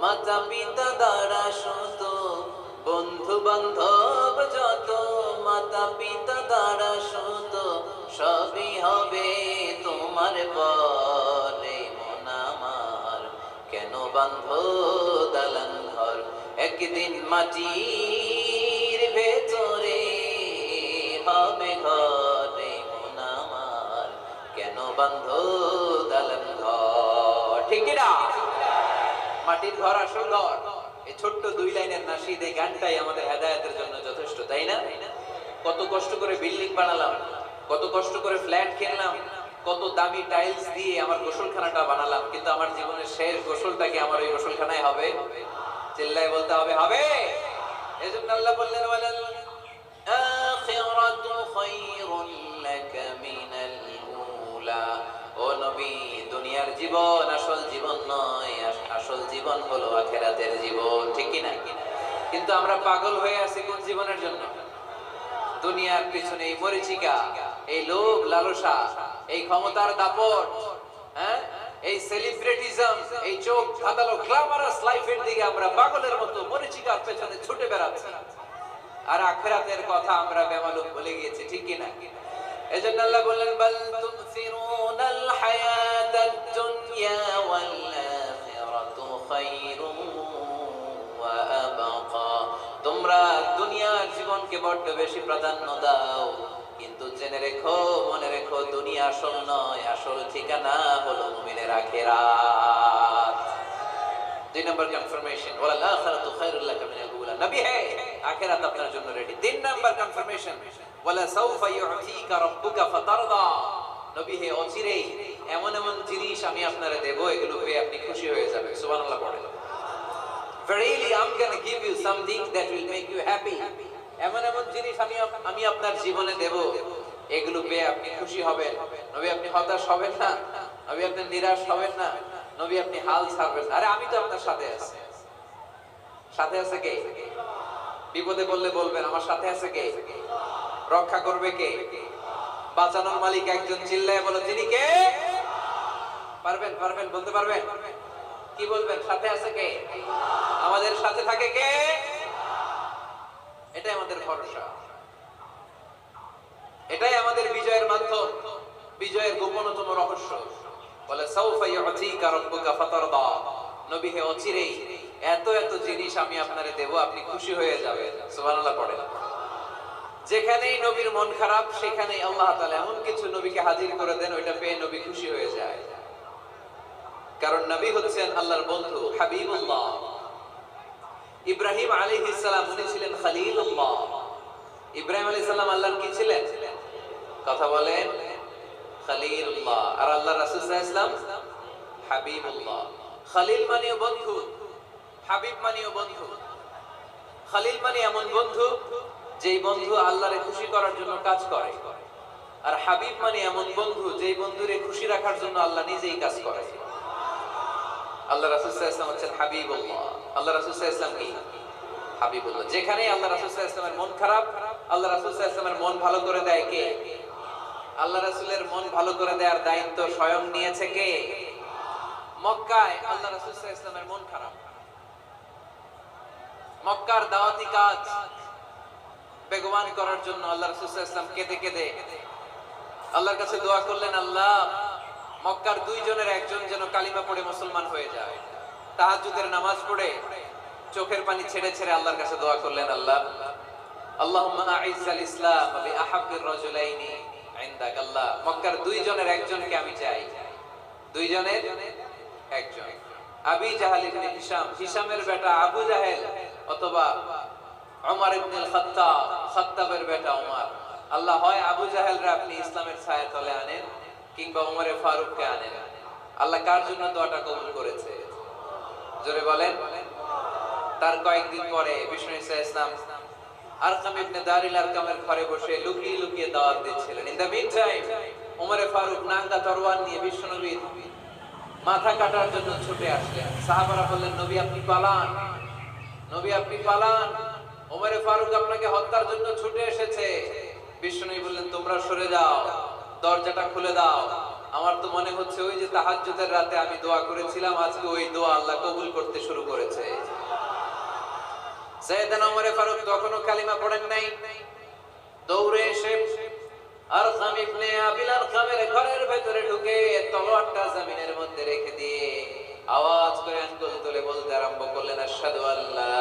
মাতা পিতা দ্বারা শত, বন্ধু বান্ধব যত, মাতা পিতা দ্বারা শত, সবই হবে তোমার পরে। মন আমার কেন বান্ধো দালান ঘর, একদিন মাটির ভেতরে হবে ঘরে মন আমার, কেন বান্ধো দালান ঘর? ঠিক কি না? মাটির ঘর আসল ঘর। এই ছোট্ট 2 লাইনের নাশিদ, এই গানটাই আমাদের হেদায়েতের জন্য যথেষ্ট, তাই না? কত কষ্ট করে বিল্ডিং বানালাম, কত কষ্ট করে ফ্ল্যাট কিনলাম, কত দামি টাইলস দিয়ে আমার গোসলখানাটা বানালাম, কিন্তু আমার জীবনের শেষ গোসলটা কি আমার ওই গোসলখানায় হবে? চিল্লায় বলতে হবে, হবে। এজন্য আল্লাহ বললেন, ওয়ালাল আখিরাতু খায়রুন লাকা মিনাল উলা। ও নবী, দুনিয়ার জীবন আসল জীবন নয়, আসল জীবন হলো আখিরাতের জীবন। ঠিক কি না? কিন্তু আমরা পাগল হয়ে আছি কোন জীবনের জন্য? দুনিয়ার পিছনে এই মরিচিকা, এই লোভ লালসা, এই ক্ষমতার দাপট, হ্যাঁ, এই সেলিব্রিটিজম, এই চোখ ধাঁধালো গ্ল্যামারাস লাইফের দিকে আমরা পাগলের মতো মরিচিকার পেছনে ছুটে বেড়াচ্ছি, আর আখিরাতের কথা আমরা বেমালুম ভুলে গিয়েছি। ঠিক কি না? এজন্য আল্লাহ বললেন, বাল তুসিরুনাল হায়াতাদ দুনিয়া ওয়াল আখিরাতু খায়রুম ওয়া আবকা। তোমরা দুনিয়ার জীবনকে বড্ড বেশি প্রাধান্য দাও, কিন্তু জেনে রেখো, মনে রেখো, দুনিয়া আসল নয়, আসল ঠিকানা হলো মুমিনের আখিরাত। 2 নম্বর কনফার্মেশন, ওয়াল আখিরাতু খায়রুল লাকা মিনাল উলা। নবী হে, আখিরাত আপনার জন্য রেডি। 3 নম্বর কনফার্মেশন, ওয়ালা সাউফা ইউতিকা রাব্বুকা ফাতারদা। নবী হে, অচিরেই এমন এমন জিনিস আমি আপনারে দেব, এগুলো পেয়ে আপনি খুশি হয়ে যাবেন। সুবহানাল্লাহ পড়েন। Verily, I'm going to give you something that will make you happy. এমন এমন জিনিস আমি আপনার জীবনে দেব, এগুলো পেয়ে আপনি খুশি হবেন। নবী, আপনি হতাশ হবেন না। নবী, আপনি নিরাশ হবেন না। নবী, আপনি হাল ছাড়বেন না। আরে আমি তো আপনার সাথে আছি। সাথে আছে কে? বিপদে বললে বলবেন, আমার সাথে আছে কে? রক্ষা করবে কে? বাঁচানোর মালিক একজন। চিল্লায় বলো, তিনি কে? পারবেন, পারবেন, বলতে পারবেন? কি বলবেন? সাথে আছে কে? আমাদের সাথে থাকে কে? এটাই আমাদের ভরসা, এটাই আমাদের বিজয়ের মাধ্যম, বিজয়ের গোপনতম রহস্য। বলে সাউফা ইউতিকা রাব্বুকা ফাতারদা। নবী হে, অচিরেই এত এত জিনিস আমি আপনারে দেব, আপনি খুশি হয়ে যাবেন। সুবহানাল্লাহ পড়েন। যেখানেই নবীর মন খারাপ, সেখানেই আল্লাহ তাআলা এমন কিছু নবীকে হাজির করে দেন, ওইটা পেয়ে নবী খুশি হয়ে যায়। কারণ নবী হচ্ছেন আল্লাহর বন্ধু, হাবিবুল্লাহ। ইব্রাহিম আলাইহিস সালাম, উনি ছিলেন খলিলুল্লাহ। ইব্রাহিম আলাইহিস সালাম আল্লাহর কি ছিলেন? কথা বলেন, খলিলুল্লাহ। আর আল্লাহর রাসূল সাল্লাল্লাহু আলাইহি ওয়াসাল্লাম হাবিবুল্লাহ। খলিল মানেও বন্ধু, হাবিব মানেও বন্ধু। খলিল মানে এমন বন্ধু যেই বন্ধু আল্লাহরে খুশি করার জন্য কাজ করে, আর হাবিব মানে এমন বন্ধু যেই বন্ধুরে খুশি রাখার জন্য আল্লাহ নিজেই কাজ করে। আল্লাহ রাসূল সাল্লাল্লাহু আলাইহি ওয়াসাল্লাম হচ্ছেন হাবিবুল্লাহ। আল্লাহ রাসূল সাল্লাল্লাহু আলাইহি ওয়াসাল্লাম কি? হাবিবুল্লাহ। যেখানেই আল্লাহ রাসূল সাল্লাল্লাহু আলাইহি ওয়াসাল্লামের মন খারাপ, আল্লাহ রাসূল সাল্লাল্লাহু আলাইহি ওয়াসাল্লামের মন ভালো করে দেয় কে? আল্লাহ রাসূলের মন ভালো করে দেওয়ার দায়িত্ব স্বয়ং নিয়েছে কে? মক্কায় আল্লাহ রাসূল সাল্লাল্লাহু আলাইহি ওয়াসাল্লামের মন খারাপ। মক্কার দাওয়াতি কাজ বেগবান করার জন্য আল্লাহ রাসূল সাল্লাল্লাহু আলাইহি ওয়াসাল্লাম কেঁদে কেঁদে আল্লাহর কাছে দোয়া করলেন, আল্লাহ, মক্কার 2 জনের একজন যেন কালিমা পড়ে মুসলমান হয়ে যায়। তাহাজ্জুদের নামাজ পড়ে চোখের পানি ছেড়ে ছেড়ে আল্লাহর কাছে দোয়া করলেন, আল্লাহ, আল্লাহুম্মা আইজ্জাল ইসলাম বিআহাব্বির রাজুলাইনি ইনদাক। আল্লাহ, মক্কার 2 জনের একজনকে আমি চাই। 2 জনের একজন, আবি জাহল ইবনে হিশাম, হিশামের বেটা আবু জাহেল, অথবা ওমর ইবনে খাত্তাব, খাত্তাবের বেটা ওমর। আল্লাহ, হয় আবু জাহেলরে আপনি ইসলামের ছায়া তলে আনেন, কিংবা ওমরে ফারুককে আনেন। আল্লাহ কার জন্য দোয়াটা কবুল করেছে? জোরে বলেন। তার কয়েকদিন পরে বিষ্ণু ইসলাম আরকাম ইবনে দারিল আরকামের ঘরে বসে লুকিয়ে লুকিয়ে দাওয়াত দিচ্ছিলেন। ইন দ্য মিন টাইম ওমরে ফারুক নাঙ্গা তরোয়ার নিয়ে বিশ্বনবীর মাথা কাটার জন্য ছুটে আসলেন। সাহাবারা বললেন, নবী আপনি পালান, নবী আপনি পালান, ওমরে ফারুক আপনাকে হত্যার জন্য ছুটে এসেছে। বিশ্বনবী বললেন, তোমরা সরে যাও, দরজাটা খুলে দাও। আমার তো মনে হচ্ছে ওই যে তাহাজ্জুদের রাতে আমি দোয়া করেছিলাম, আজকে ওই দোয়া আল্লাহ কবুল করতে শুরু করেছে। সাইয়েদনা ওমর ফারুক তখনও কালিমা পড়েন নাই। দৌড়ে এসে আরকাম ইবনে আবিল আরকামের ঘরের ভেতরে ঢুকে তলোয়ারটা জমিনের মধ্যে রেখে দিয়ে আওয়াজ করে আঙ্গুল তুলে আরম্ভ করলেন, আশহাদু আল্লা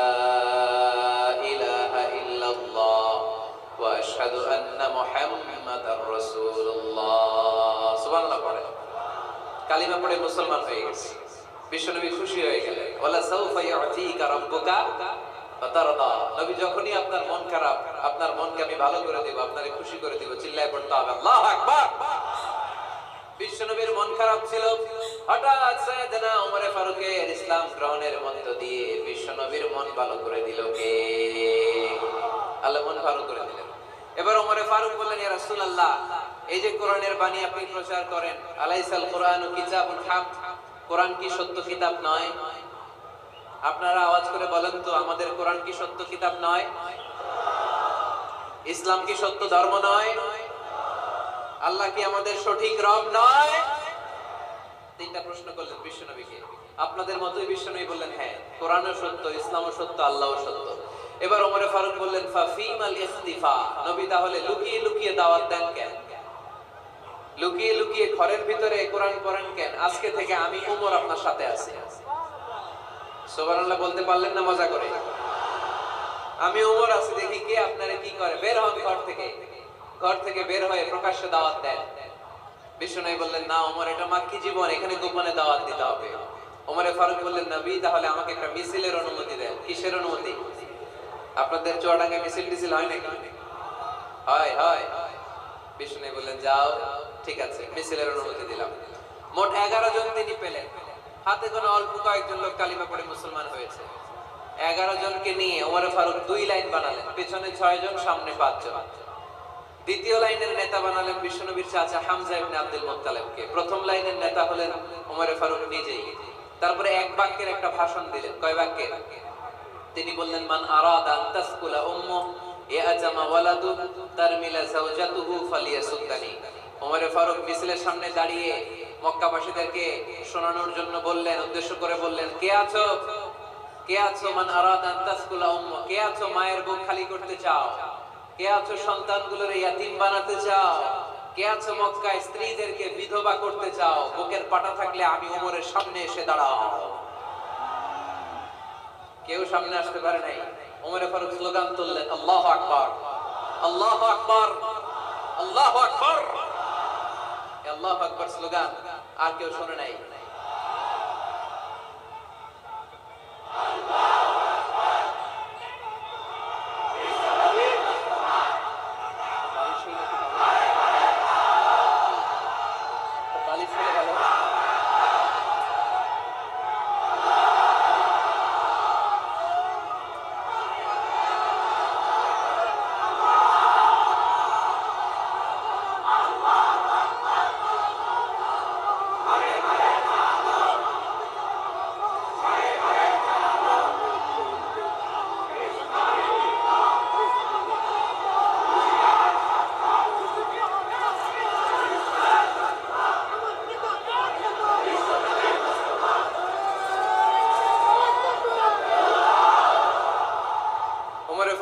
ইলাহা ইল্লাল্লাহ ওয়া আশহাদু আন্না মুহাম্মাদার রাসূলুল্লাহ। সুবহানাল্লাহ পড়ে কালিমা পড়ে মুসলমান হয়ে গেছে। বিশ্বনবী খুশি হয়ে গেলেন। ওয়ালা সাউফা ইউতিকা রাব্বুকা ফাতারদা। নবী যখনই আপনার মন খারাপ, আপনার মনকে আমি ভালো করে দেব, আপনারে খুশি করে দেব, চিল্লায় পড়তে হবে আল্লাহু আকবার। বিশ্বনবীর মন খারাপ ছিল। হঠাৎ সাইয়েদনা ওমর ফারুকের ইসলাম গ্রহণের মধ্য দিয়ে বিশ্বনবীর মন ভালো করে দিল কে? আল্লাহ মন ভালো করে দিলেন। এবার ওমর ফারুক বললেন, ইয়া রাসূলুল্লাহ, এই যে কোরআনের বাণী আপনি প্রচার করেন, আলাইসাল কোরআনু কিতাবুন হাক, কোরআন কি সত্য কিতাব নয়? আপনারা আওয়াজ করে বলেন তো, আমাদের কোরআন কি সত্য কিতাব নয়? ইসলাম কি সত্য ধর্ম নয়? আল্লাহ কি আমাদের সঠিক রব নয়? তিনটা প্রশ্ন করলেন বিশ্বনবীকে। আপনাদের মতোই বিশ্বনবী বললেন, হ্যাঁ, কোরআনও সত্য, ইসলামও সত্য, আল্লাহও সত্য। এবার ওমর ফারুক বললেন, ফাফিমাল ইখতিফা, নবী তাহলে লুকিয়ে লুকিয়ে দাওয়াত দেন কেন? লুকিয়ে লুকিয়ে ঘরের ভিতরে কোরআন পড়েন কেন? আজকে থেকে আমি ওমর আপনার সাথে আছি। সুবহানাল্লাহ বলতে পারলেন না মজা করে? আমি ওমর আছি, দেখি কে আপনারে কি করে। বের হন ঘর থেকে। ঘর থেকে বের হয়ে প্রকাশ্যে দাওয়াত দেন। বিশ্বনবী বললেন, না ওমর, এটা মাক্কি জীবন, এখানে গোপনে দাওয়াত দিতে হবে। ওমর ফারুক বললেন, নবী তাহলে আমাকে একটা মিছিলের অনুমতি দেন। কিসের অনুমতি? আপনাদের চুয়াডাঙ্গায় মিছিল টিছিল হয় নাকি? হয় হয়। বিশ্বনবী বললেন, যাও, ঠিক আছে, মিছিলের অনুমতি দিলাম। মোট 11 জন তিনি পেলেন। হাতে গোনা অল্প কয়েকজন লোক কালিমা পড়ে মুসলমান হয়েছে। 11 জনকে নিয়ে ওমর ফারুক 2 লাইন বানালেন, পেছনে 6 জন, সামনে 5 জন। দ্বিতীয় লাইনের নেতা বানালেন বিশ্বনবীর চাচা হামজা ইবনে আব্দুল মুত্তালিবকে। প্রথম লাইনের নেতা হলেন ওমর ফারুক নিজেই। তারপরে এক বাক্যের একটা ভাষণ দিলেন। কয় বাক্যের? তিনি বললেন, মান আরাদা আন তাসকুলা উম্মুহু ইয়াজামা ওয়ালাদু তারমিলা যাওজাতুহু ফালিয়াসুদ্দানি। ওমর ফারুক মিছিলের সামনে দাঁড়িয়ে মক্কাবাসীদেরকে শোনানোর জন্য বললেন, উদ্দেশ্য করে বললেন, কে আছো? কে আছো? মান আরাদা আন তাসকুলা উম্মুহু, কে আছো মায়ের বুক খালি করতে চাও? কে আছো সন্তানগুলোর ইয়াতীম বানাতে চাও? কে আছো মক্কায় স্ত্রীদেরকে বিধবা করতে চাও? বুকের পাটা থাকলে আমি ওমরের সামনে এসে দাঁড়াও। কেউ সামনে আসতে পারে নাই। ওমর ফারুক স্লোগান তুললেন, আল্লাহু আকবার, আল্লাহু আকবার, আল্লাহু আকবার। এই আল্লাহু আকবার স্লোগান আর কেউ শুনে নাই।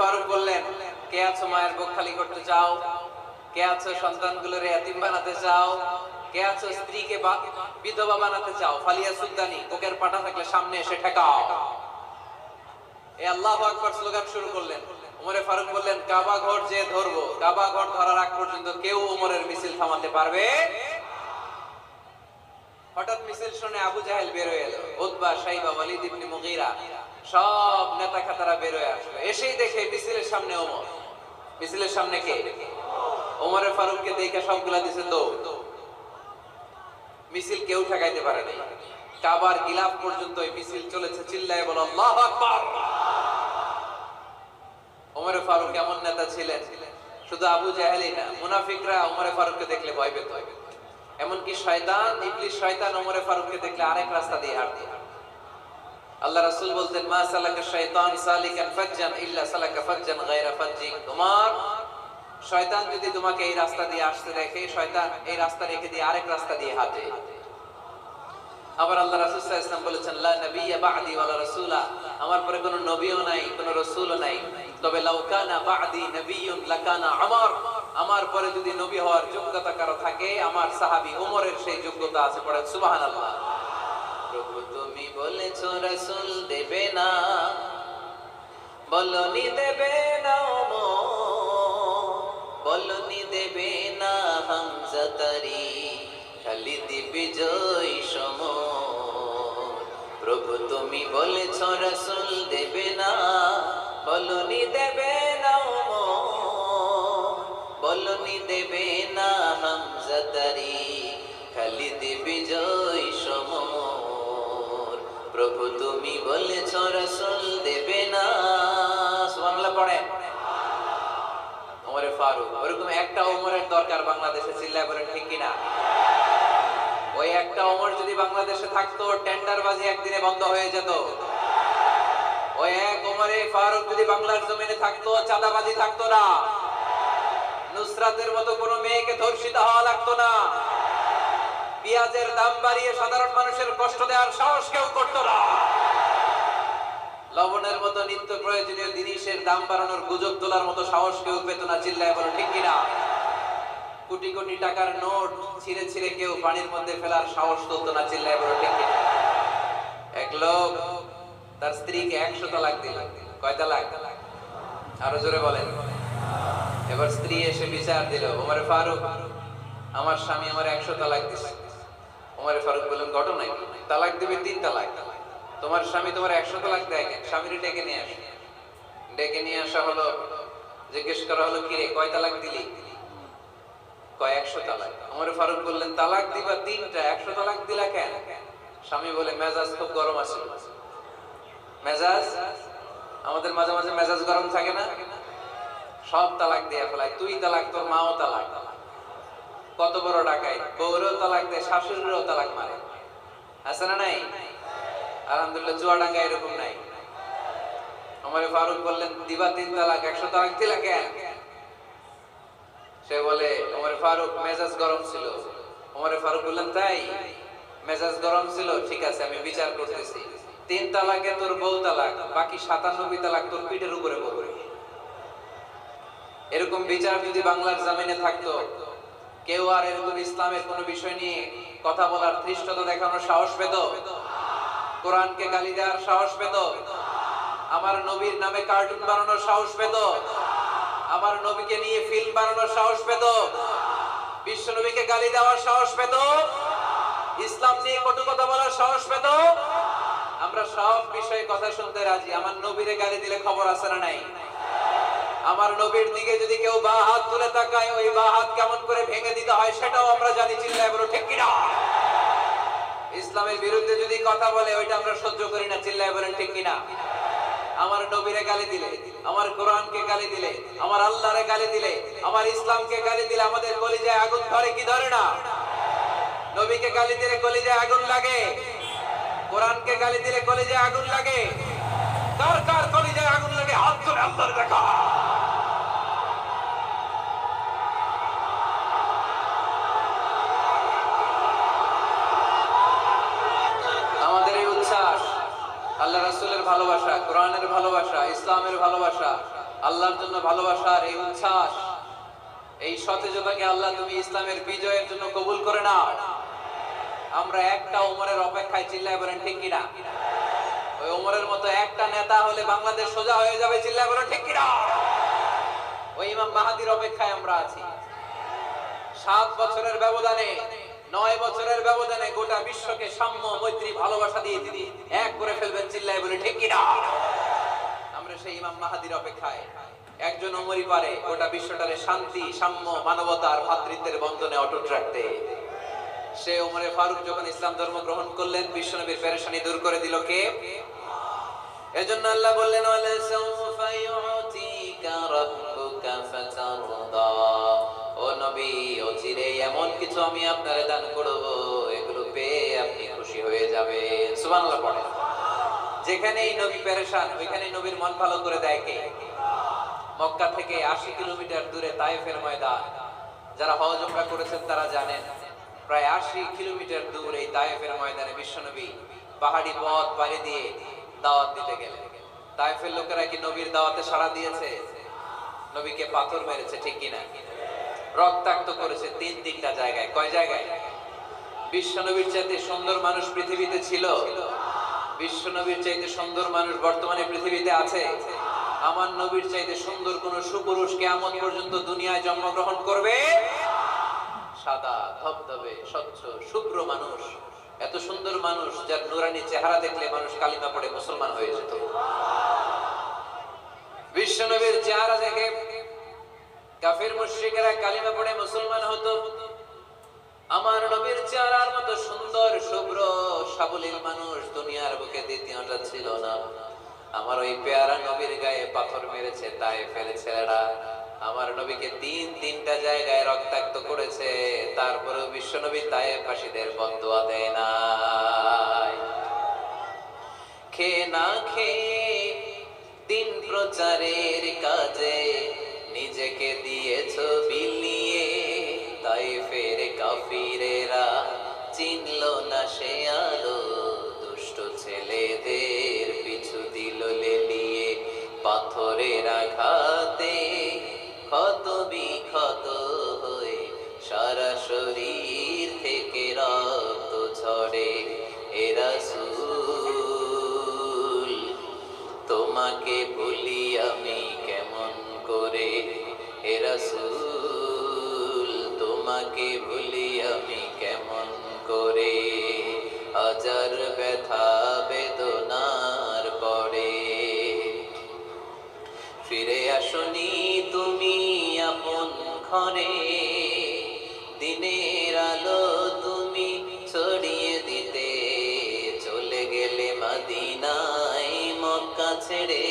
ফারুক বললেন, কে আছো মায়ের বুক খালি করতে চাও? কে আছো সন্তানগুলোর ইয়াতীম বানাতে চাও? কে আছো স্ত্রীকে বিধবা বানাতে চাও? ফালিয়াসুদ্দানি, বুকের পাটা থাকলে সামনে এসে ঠেকাও। এই আল্লাহু আকবার স্লোগান শুরু করলেন। ওমর ফারুক বললেন, কাবা ঘর যে ধরবো, কাবা ঘর ধরার আগ পর্যন্ত কেউ ওমরের মিছিল থামাতে পারবে? হঠাৎ মিছিল শুনে আবু জাহেল বের হয়ে এলো, উতবা, শাইবা, ওয়ালিদ ইবনে মুগীরা, সব নেতা খাতারা বের হয়ে আসলো। এসেই দেখে মিছিলের সামনে ওমর। মিছিলের সামনে কে? ওমর ফারুককে দেখে সবগুলা দিছে দৌড়। মিছিল কেউ ঠেকাইতে পারে নাই। কাবার গিলাফ পর্যন্ত এই মিছিল চলেছে। চিল্লায়ে বলো আল্লাহু আকবার। ওমর ফারুক এমন নেতা ছিলেন, শুধু আবু জাহেলই না, মুনাফিকরা ওমর ফারুককে দেখলে ভয় পেত। এমনকি শয়তান, ইবলিস শয়তান ওমর ফারুককে দেখলে আরেক রাস্তা দিয়ে হাঁটতো। আল্লাহ রাসূল বলতেন, মা সালাকা শাইতান সালিকান ফাজ্জান ইল্লা সালাকা ফাজ্জান গায়রা ফাজ্জিক। তোমার শয়তান যদি তোমাকে এই রাস্তা দিয়ে আসতে দেখে, শয়তান এই রাস্তা রেখে দিয়ে আরেক রাস্তা দিয়ে হাঁটে। আবার আল্লাহ রাসূল সাল্লাল্লাহু আলাইহি ওয়াসাল্লাম বলেছেন, লা নাবিয়্যা বা'দি ওয়ালা রাসূলা, আমার পরে কোনো নবীও নাই, কোনো রাসূলও নাই, তবে লাউ কানা বা'দি নাবিয়্যুন লাকানা উমর, আমার পরে যদি নবী হওয়ার যোগ্যতা কারো থাকে, আমার সাহাবী ওমরের সেই যোগ্যতা আছে। পড়েন সুবহানাল্লাহ। প্রভু তুমি বলে বলেছ রাসূল দেবে না, বলনি দেবে না বলনি দেবে না হামজা তারি, খালিদ বিজয় সমর। প্রভু তুমি বলেছ রাসূল দেবে না, বলনি দেবে না বলনি দেবে না হামজা তারি, খালিদ বিজয় সমর। প্রভু তুমি বলেছ রাসূল দেবে না। সুবহানাল্লাহ পড়েন। ওমরে ফারুক, ওরকম একটা ওমরের দরকার বাংলাদেশে, চিল্লায় বলেন ঠিক কিনা? ওই একটা ওমর যদি বাংলাদেশে থাকতো, টেন্ডারবাজি একদিনে বন্ধ হয়ে যেত। ওই এক ওমরে ফারুক যদি বাংলার জমিনে থাকতো, চাঁদাবাজি থাকতো না, নুসরাতের মতো কোনো মেয়েকে ধর্ষিত হওয়া লাগতো না, পেঁয়াজের দাম বাড়িয়ে সাধারণ মানুষের কষ্ট দেওয়ার সাহস কেউ করতো না, লবণের মতো নিত্য প্রয়োজনীয় জিনিসের দাম বাড়ানোর গুজব তোলার মতো সাহস কেউ পেত না, চিল্লায় বলো ঠিক কিনা? কোটি কোটি টাকার নোট ছিঁড়ে ছিঁড়ে কেউ পানির মধ্যে ফেলার সাহস তুলতো না, চিল্লায় বলো ঠিক কিনা? এক লোক তার স্ত্রীকে 100 তালাক দিল। কয় তালাক? আরো জোরে বলেন। এবার স্ত্রী এসে বিচার দিল, ওমরে ফারুক আমার স্বামী আমার 100 তালাক দিছে। ওমরে ফারুক বললেন ঘটনা কি? তালাক দিবে 3 তালাক। তোমার স্বামী তোমার 100 তালাক দেয় কেন? স্বামীরে ডেকে নিয়ে আসে। ডেকে নিয়ে আসা হলো, জিজ্ঞেস করা হলো কি রে কয় তালাক দিলি? কয় 100 তালাক। ওমরে ফারুক বললেন তালাক দিবা 3টা, 100 তালাক দিলা কেন? স্বামী বলে মেজাজ খুব গরম আছে। মেজাজ আমাদের মাঝে মাঝে মেজাজ গরম থাকে না? সব তালাক দিয়ে ফেলায়, তুই তালাক তোর মাও তালাক। কত বড় ডাকাই, বউরেও তালাক দেয়, শাশুড়িরও তালাক মারে। আছে না নাই? আলহামদুলিল্লাহ চুয়াডাঙ্গা এরকম নাই। ওমরে ফারুক বললেন দিবা 3 তালাক, 100 তালাক দিলা কেন? সে বলে ওমরে ফারুক মেজাজ গরম ছিল। ওমরে ফারুক বললেন তাই? মেজাজ গরম ছিল, ঠিক আছে আমি বিচার করতেছি। 3 তালাকে তোর বউ তালাক, বাকি 97 তালাক তোর পিঠের উপরে পড়বে। এরকম বিচার যদি বাংলার জমিনে থাকতো, কেউ আর এরকম ইসলামের কোন বিষয় নিয়ে কথা বলার ধৃষ্টতা দেখানোর সাহস পেত? কোরআনকে গালি দেওয়ার সাহস পেত? আমার নবীর নামে কার্টুন বানানোর সাহস পেত? আমার নবীকে নিয়ে ফিল্ম বানানোর সাহস পেত? বিশ্ব নবীকে গালি দেওয়ার সাহস পেত? ইসলাম নিয়ে কটু কথা বলার সাহস পেত? আমরা সব বিষয়ে কথা শুনতে রাজি। আমার নবীরে গালি দিলে খবর আছে না নাই? আমার নবীর দিকে যদি কেউ বা হাত তুলে তাকায়, ওই বা হাত কেমন করে ভেঙে দিতে হয় সেটাও আমরা জানি, চিল্লায় বলো ঠিক কিনা? ইসলামের বিরুদ্ধে যদি কথা বলে ওইটা আমরা সহ্য করি না, চিল্লায় বলেন ঠিক কিনা? আমার নবীরে গালি দিলে, আমার কোরআনকে গালি দিলে, আমার আল্লাহরে গালি দিলে, আমার ইসলামকে গালি দিলে আমাদের কলিজায় আগুন ধরে কি ধরে না? নবীকে গালি দিলে কলিজায় আগুন লাগে, কোরআনকে গালি দিলে কলিজায় আগুন লাগে। কার কার কলিজায় আগুন লাগে হাত তুলে আল্লাহর দেখা। আমাদের এই উচ্ছ্বাস আল্লাহ রাসূলের ভালোবাসা, কোরআনের ভালোবাসা, ইসলামের ভালোবাসা, আল্লাহর জন্য ভালোবাসার এই উচ্ছ্বাস, এই সতেজতাকে আল্লাহ তুমি ইসলামের বিজয়ের জন্য কবুল করে নাও। আমরা একটা ওমরের অপেক্ষায়, চিল্লায় বলেন ঠিক কিনা? ওই ওমরের মতো একটা নেতা হলে বাংলাদেশ সোজা হয়ে যাবে, চিল্লায় বলেন ঠিক কিনা? ওই ইমাম মাহাদির অপেক্ষায় আমরা আছি। 7 বছরের ব্যবধানে, 9 বছরের ব্যবধানে গোটা বিশ্বকে সাম্য, মৈত্রী, ভালোবাসা দিয়ে তিনি এক করে ফেলবেন, চিল্লায় বলে ঠিক কিনা? আমরা সেই ইমাম মাহাদির অপেক্ষায়। একজন ওমরই পারে গোটা বিশ্বটারে শান্তি, সাম্য, মানবতা আর ভ্রাতৃত্বের বন্ধনে অটুট রাখতে। সে ওমরে ফারুক যখন ইসলাম ধর্ম গ্রহণ করলেন, বিশ্বনবীর পেরেশানি দূর করে দিল কে? এজন্য আল্লাহ বললেন ওয়ালা সাউফা ইউতিকা রাব্বুকা ফাতারদা। ও নবী, অচিরে এমন কিছু আমি আপনারে দান করব, এগুলো পেয়ে আপনি খুশি হয়ে যাবেন। সুবহানাল্লাহ পড়েন। যেখানেই নবী পেরেশান, ওইখানেই নবীর মন ভালো করে দেয় কে? মক্কা থেকে 80 কিলোমিটার দূরে তায়েফের ময়দান। যারা হজ উমরা করেছেন তারা জানেন, প্রায় 80 কিলোমিটার দূর এই তায়েফের ময়দানে বিশ্বনবী পাহাড়ি পথ পাড়ি দিয়ে দাওয়াত দিতে গেলেন। তায়েফের লোকেরা কি নবীর দাওয়াতে সাড়া দিয়েছে? নবীকে পাথর মেরেছে, ঠিক কিনা? রক্তাক্ত করেছে 3টা জায়গায়। কয় জায়গায়? বিশ্বনবীর চাইতে সুন্দর মানুষ পৃথিবীতে ছিল? বিশ্ব নবীর চাইতে সুন্দর মানুষ বর্তমানে পৃথিবীতে আছে? আমার নবীর চাইতে সুন্দর কোন সুপুরুষ কিয়ামত পর্যন্ত দুনিয়ায় জন্মগ্রহণ করবে? সাদা ধবধবে স্বচ্ছ শুভ্র মানুষ, এত সুন্দর মানুষ যার নুরানি চেহারা দেখলে মানুষ কালিমা পড়ে মুসলমান হয়ে যেত। বিশ্ব নবীর চেহারা দেখে কাফির মুশরিকেরা কালিমা পড়ে মুসলমান হতো। আমার নবীর চেহারার মতো সুন্দর শুভ্র সাবলীল মানুষ দুনিয়ার বুকে দ্বিতীয়টা ছিল না। আমার ওই পেয়ারা নবীর গায়ে পাথর মেরেছে তায়েফের ছেলেরা, আমার নবীকে তিনটা জায়গায় রক্তাক্ত করেছে, তারপরেও বিশ্ব নবী তায়েফবাসীদের বদদুয়া দেয় নাই। খেয়ে না খেয়ে দিন প্রচারের কাজে নিজেকে দিয়েছ বিলিয়ে, তায়েফের কাফিরেরা চিনল না সে আলো, দুষ্ট ছেলেদের পিছু দিল লেলিয়ে, পাথরের আঘাতে ক্ষত বিক্ষত হয়ে সারা শরীর থেকে রক্ত ঝরে। এ রাসূল তোমাকে ভুলি আমি কেমন করে, হে রাসূল তোমাকে ভুলি আমি কেমন করে, হাজার ব্যথা বেদনার পরে। ফিরে আসনি তুমি আপন ঘরে, দিনের আলো তুমি ছড়িয়ে দিতে, চলে গেলে মদিনায় মক্কা ছেড়ে।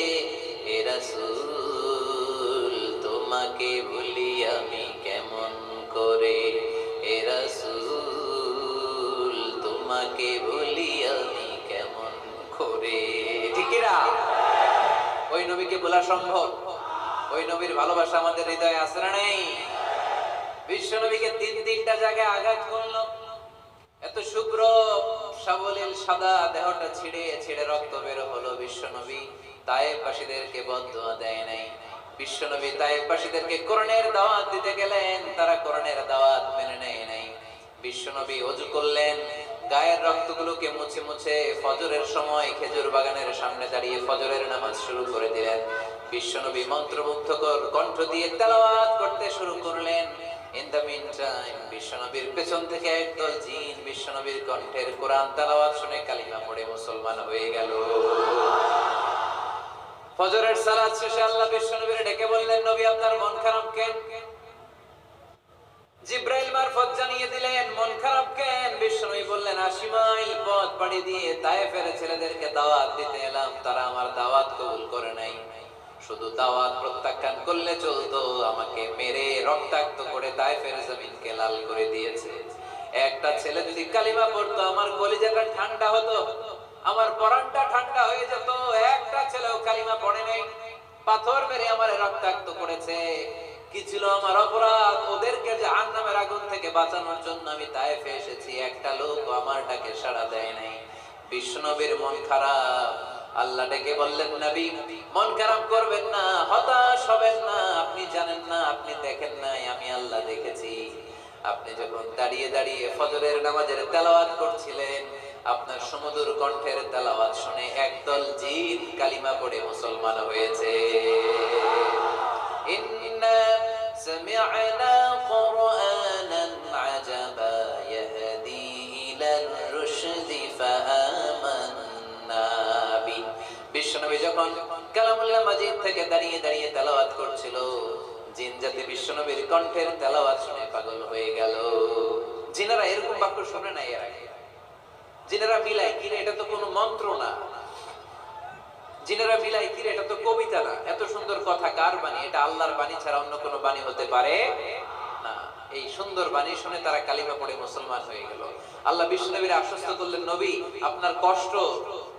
হে রাসূল তোমাকে ভুলি আমি কেমন করে, হে রাসূল তোমাকে ভুলি আমি কেমন করে। ঠিক না? ওই নবীকে বলা সম্ভব? ওই নবীর ভালোবাসা আমাদের হৃদয়ে আছে না নেই? বিশ্ব নবীকে তিনটা জায়গায় আঘাত করলো, এত শুভ্র সাবলীল সাদা দেহটা ছিঁড়ে ছিঁড়ে রক্ত বের হলো। বিশ্ব নবী তায়েফবাসীদেরকে বদদুয়া দেয় নাই। বিশ্ব নবী তায়েফবাসীদেরকে কোরআনের দাওয়াত দিতে গেলেন, তারা কোরআনের দাওয়াত মেনে নেয় নাই। বিশ্ব নবী ওযু করলেন, গায়ের রক্তগুলোকে মুছে মুছে ফজরের সময় খেজুর বাগানের সামনে দাঁড়িয়ে ফজরের নামাজ শুরু করে দিলেন। বিশ্ব নবী মন্ত্রমুগ্ধকর কণ্ঠ দিয়ে তেলাওয়াত করতে শুরু করলেন। ইন দ্য মিন টাইম বিশ্ব নবীর পেছন থেকে একদল জিন বিশ্ব নবীর কণ্ঠের কোরআন তেলাওয়াত শুনে কালিমা পড়ে মুসলমান হয়ে গেল। ফজরের সালাত শেষে আল্লাহ বিশ্ব নবীর ডেকে বললেন, নবী আপনার মন খারাপ কেন? জিব্রাইল মারফত জানিয়ে দিলেন মন খারাপ কেন? বিশ্বনবী বললেন ৮০ মাইল পথ পাড়ি দিয়ে তায়েফের ছেলেদেরকে দাওয়াত দিতে এলাম, তারা আমার দাওয়াত কবুল করে নাই। শুধু দাওয়াত প্রত্যাখ্যান করলে চলতো, আমাকে মেরে রক্তাক্ত করে তায়েফের জমিনকে লাল করে দিয়েছে। একটা ছেলে যদি কালিমা পড়তো আমার কলিজাটা ঠান্ডা হতো, আমার পরানটা ঠান্ডা হয়ে যেত। একটা ছেলেও কালিমা পড়ে নাই, পাথর মেরে আমার রক্তাক্ত করেছে। কি ছিল আমার অপরাধ? ওদেরকে জাহান্নামের আগুন থেকে বাঁচানোর জন্য আমি তায়েফে এসেছি, একটা লোক আমার ডাকে সাড়া দেয় নাই। বিশ্বনবীর মন খারাপ। আল্লাহ ডেকে বললেন, নবী মন খারাপ করবেন না, হতাশ হবেন না। আপনি জানেন না, আপনি দেখেন নাই, আমি আল্লাহ দেখেছি। আপনি যখন দাঁড়িয়ে দাঁড়িয়ে ফজরের নামাজের তেলাওয়াত করছিলেন, আপনার সুমধুর কণ্ঠের তেলাওয়াত শুনে একদল জিন কালিমা পড়ে মুসলমান হয়েছে। ইন্না সামি'না কুরআনান আজাবা ইয়াহদি ইলার রুশদি ফাআমান্না বি। বিশ্বনবী যখন কালামুল্লাহ মাজিদ থেকে দাঁড়িয়ে দাঁড়িয়ে তেলাওয়াত করছিল, জিন জাতি বিশ্বনবীর কণ্ঠের তেলাওয়াত শুনে পাগল হয়ে গেল। জিনেরা এরকম বাক্য শুনে নাই এর আগে। জিনেরা মিলাই কিরে, এটা তো কোনো মন্ত্র না। জিনেরা মিলাই কিরে, এটা তো কবিতা না। এত সুন্দর কথা কার বাণী? এটা আল্লাহর বাণী ছাড়া অন্য কোনো বাণী হতে পারে না। এই সুন্দর বাণী শুনে তারা কালিমা পড়ে মুসলমান হয়ে গেল। আল্লাহ বিশ্বনবীর আশ্বস্ত করলেন, নবী আপনার কষ্ট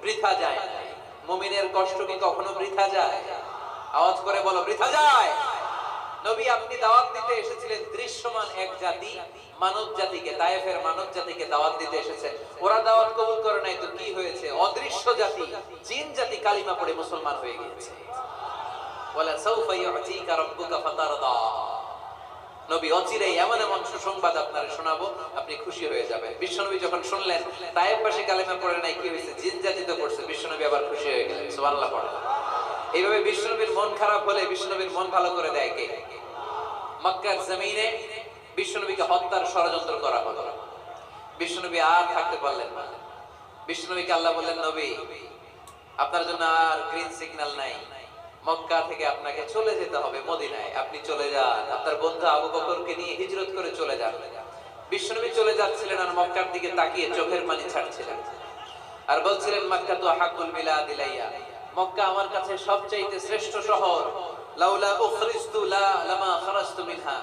বৃথা যায় না। মুমিনের কষ্ট কি কখনো বৃথা যায়? আওয়াজ করে বলো, বৃথা যায়। নবী আপনি দাওয়াত দিতে এসেছিলেন দৃশ্যমান এক জাতি, মানব জাতিকে, তায়েফের মানব জাতিকে দাওয়াত দিতে এসেছেন। ওরা দাওয়াত কবুল করে নাই তো কি হয়েছে? অদৃশ্য জাতি, জিন জাতি কালিমা পড়ে মুসলমান হয়ে গিয়েছে। ওয়ালা সাউফা ইউতিকা রাব্বুকা ফাতারদা। নবী অচিরেই এমন এমন সুসংবাদ আপনারে শোনাবো, আপনি খুশি হয়ে যাবেন। বিশ্বনবী যখন শুনলেন তায়েফবাসী কালিমা পড়ে নাই, কি হয়েছে? জিন জাতি তো করছে। সুবহানাল্লাহ পড়ে। এইভাবে বিশ্বনবীর মন খারাপ হলে বিশ্বনবীর মন ভালো করে দেয় কে? মক্কার জমিনে বিশ্বনবীকে হত্যার ষড়যন্ত্র করা হলো। বিশ্বনবী আর থাকতে পারলেন না। বিশ্বনবীকে আল্লাহ বললেন, নবী আপনার জন্য আর গ্রিন সিগন্যাল নাই, মক্কা থেকে আপনাকে চলে যেতে হবে মদিনায়। আপনি চলে যান, আপনার বন্ধু আবু বকরকে নিয়ে হিজরত করে চলে যান। বিশ্বনবী চলে যাচ্ছিলেন আর মক্কার দিকে তাকিয়ে চোখের পানি ছাড়ছিলেন আর বলছিলেন, মক্কা তো হাকুল বিলাদ ইলাইয়া, মক্কা আমার কাছে সবচাইতে শ্রেষ্ঠ শহর। লাউলা উখরিজতু লামা খারাজতু মিনহা,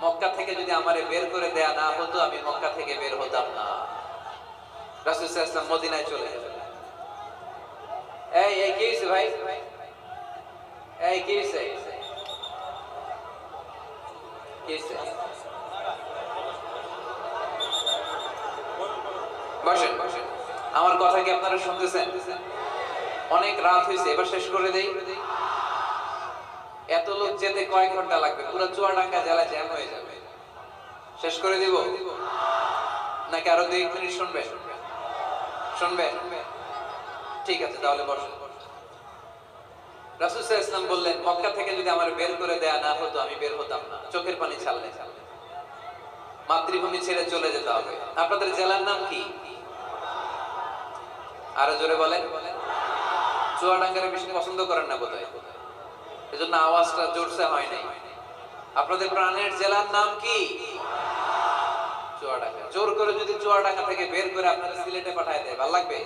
মক্কা থেকে যদি আমারে বের করে দেয়া না হতো আমি মক্কা থেকে বের হতাম না। রাসূল সাল্লাল্লাহু আলাইহি ওয়াসাল্লাম মদিনায় চলে গেলেন। এই কি হইছে ভাই? এই কি হইছে? কি হইছে? বসেন বসেন, আমার কথা কি আপনারা শুনতেছেন? অনেক রাত হয়েছে, এবার শেষ করে দেই। এত লোক যেতে কয় ঘন্টা লাগবে? পুরো চুয়াডাঙ্গা জেলা জ্যাম হয়ে যাবে। শেষ করে দিব নাকি আরো 2 মিনিট শুনবেন? শুনবেন? ঠিক আছে, তাহলে বসেন। রাসূল সাল্লাল্লাহু আলাইহি ওয়াসাল্লাম বললেন, মক্কা থেকে যদি আমার বের করে দেয়া না হতো আমি বের হতাম না। চোখের পানি ছাড়লে মাতৃভূমি ছেড়ে চলে যেতে হবে। আপনাদের জেলার নাম কি? আরো জোরে বলেন। চুয়াডাঙ্গারে বেশি পছন্দ করেন না বোধহয়, এজন্য আওয়াজটা জোরসে হয় নাই। আপনাদের প্রাণের জেলার নাম কি? চুয়াডাঙ্গা। জোর করে যদি চুয়াডাঙ্গা থেকে বের করে আপনারা সিলেটে পাঠায় দেয়, ভালো লাগবে?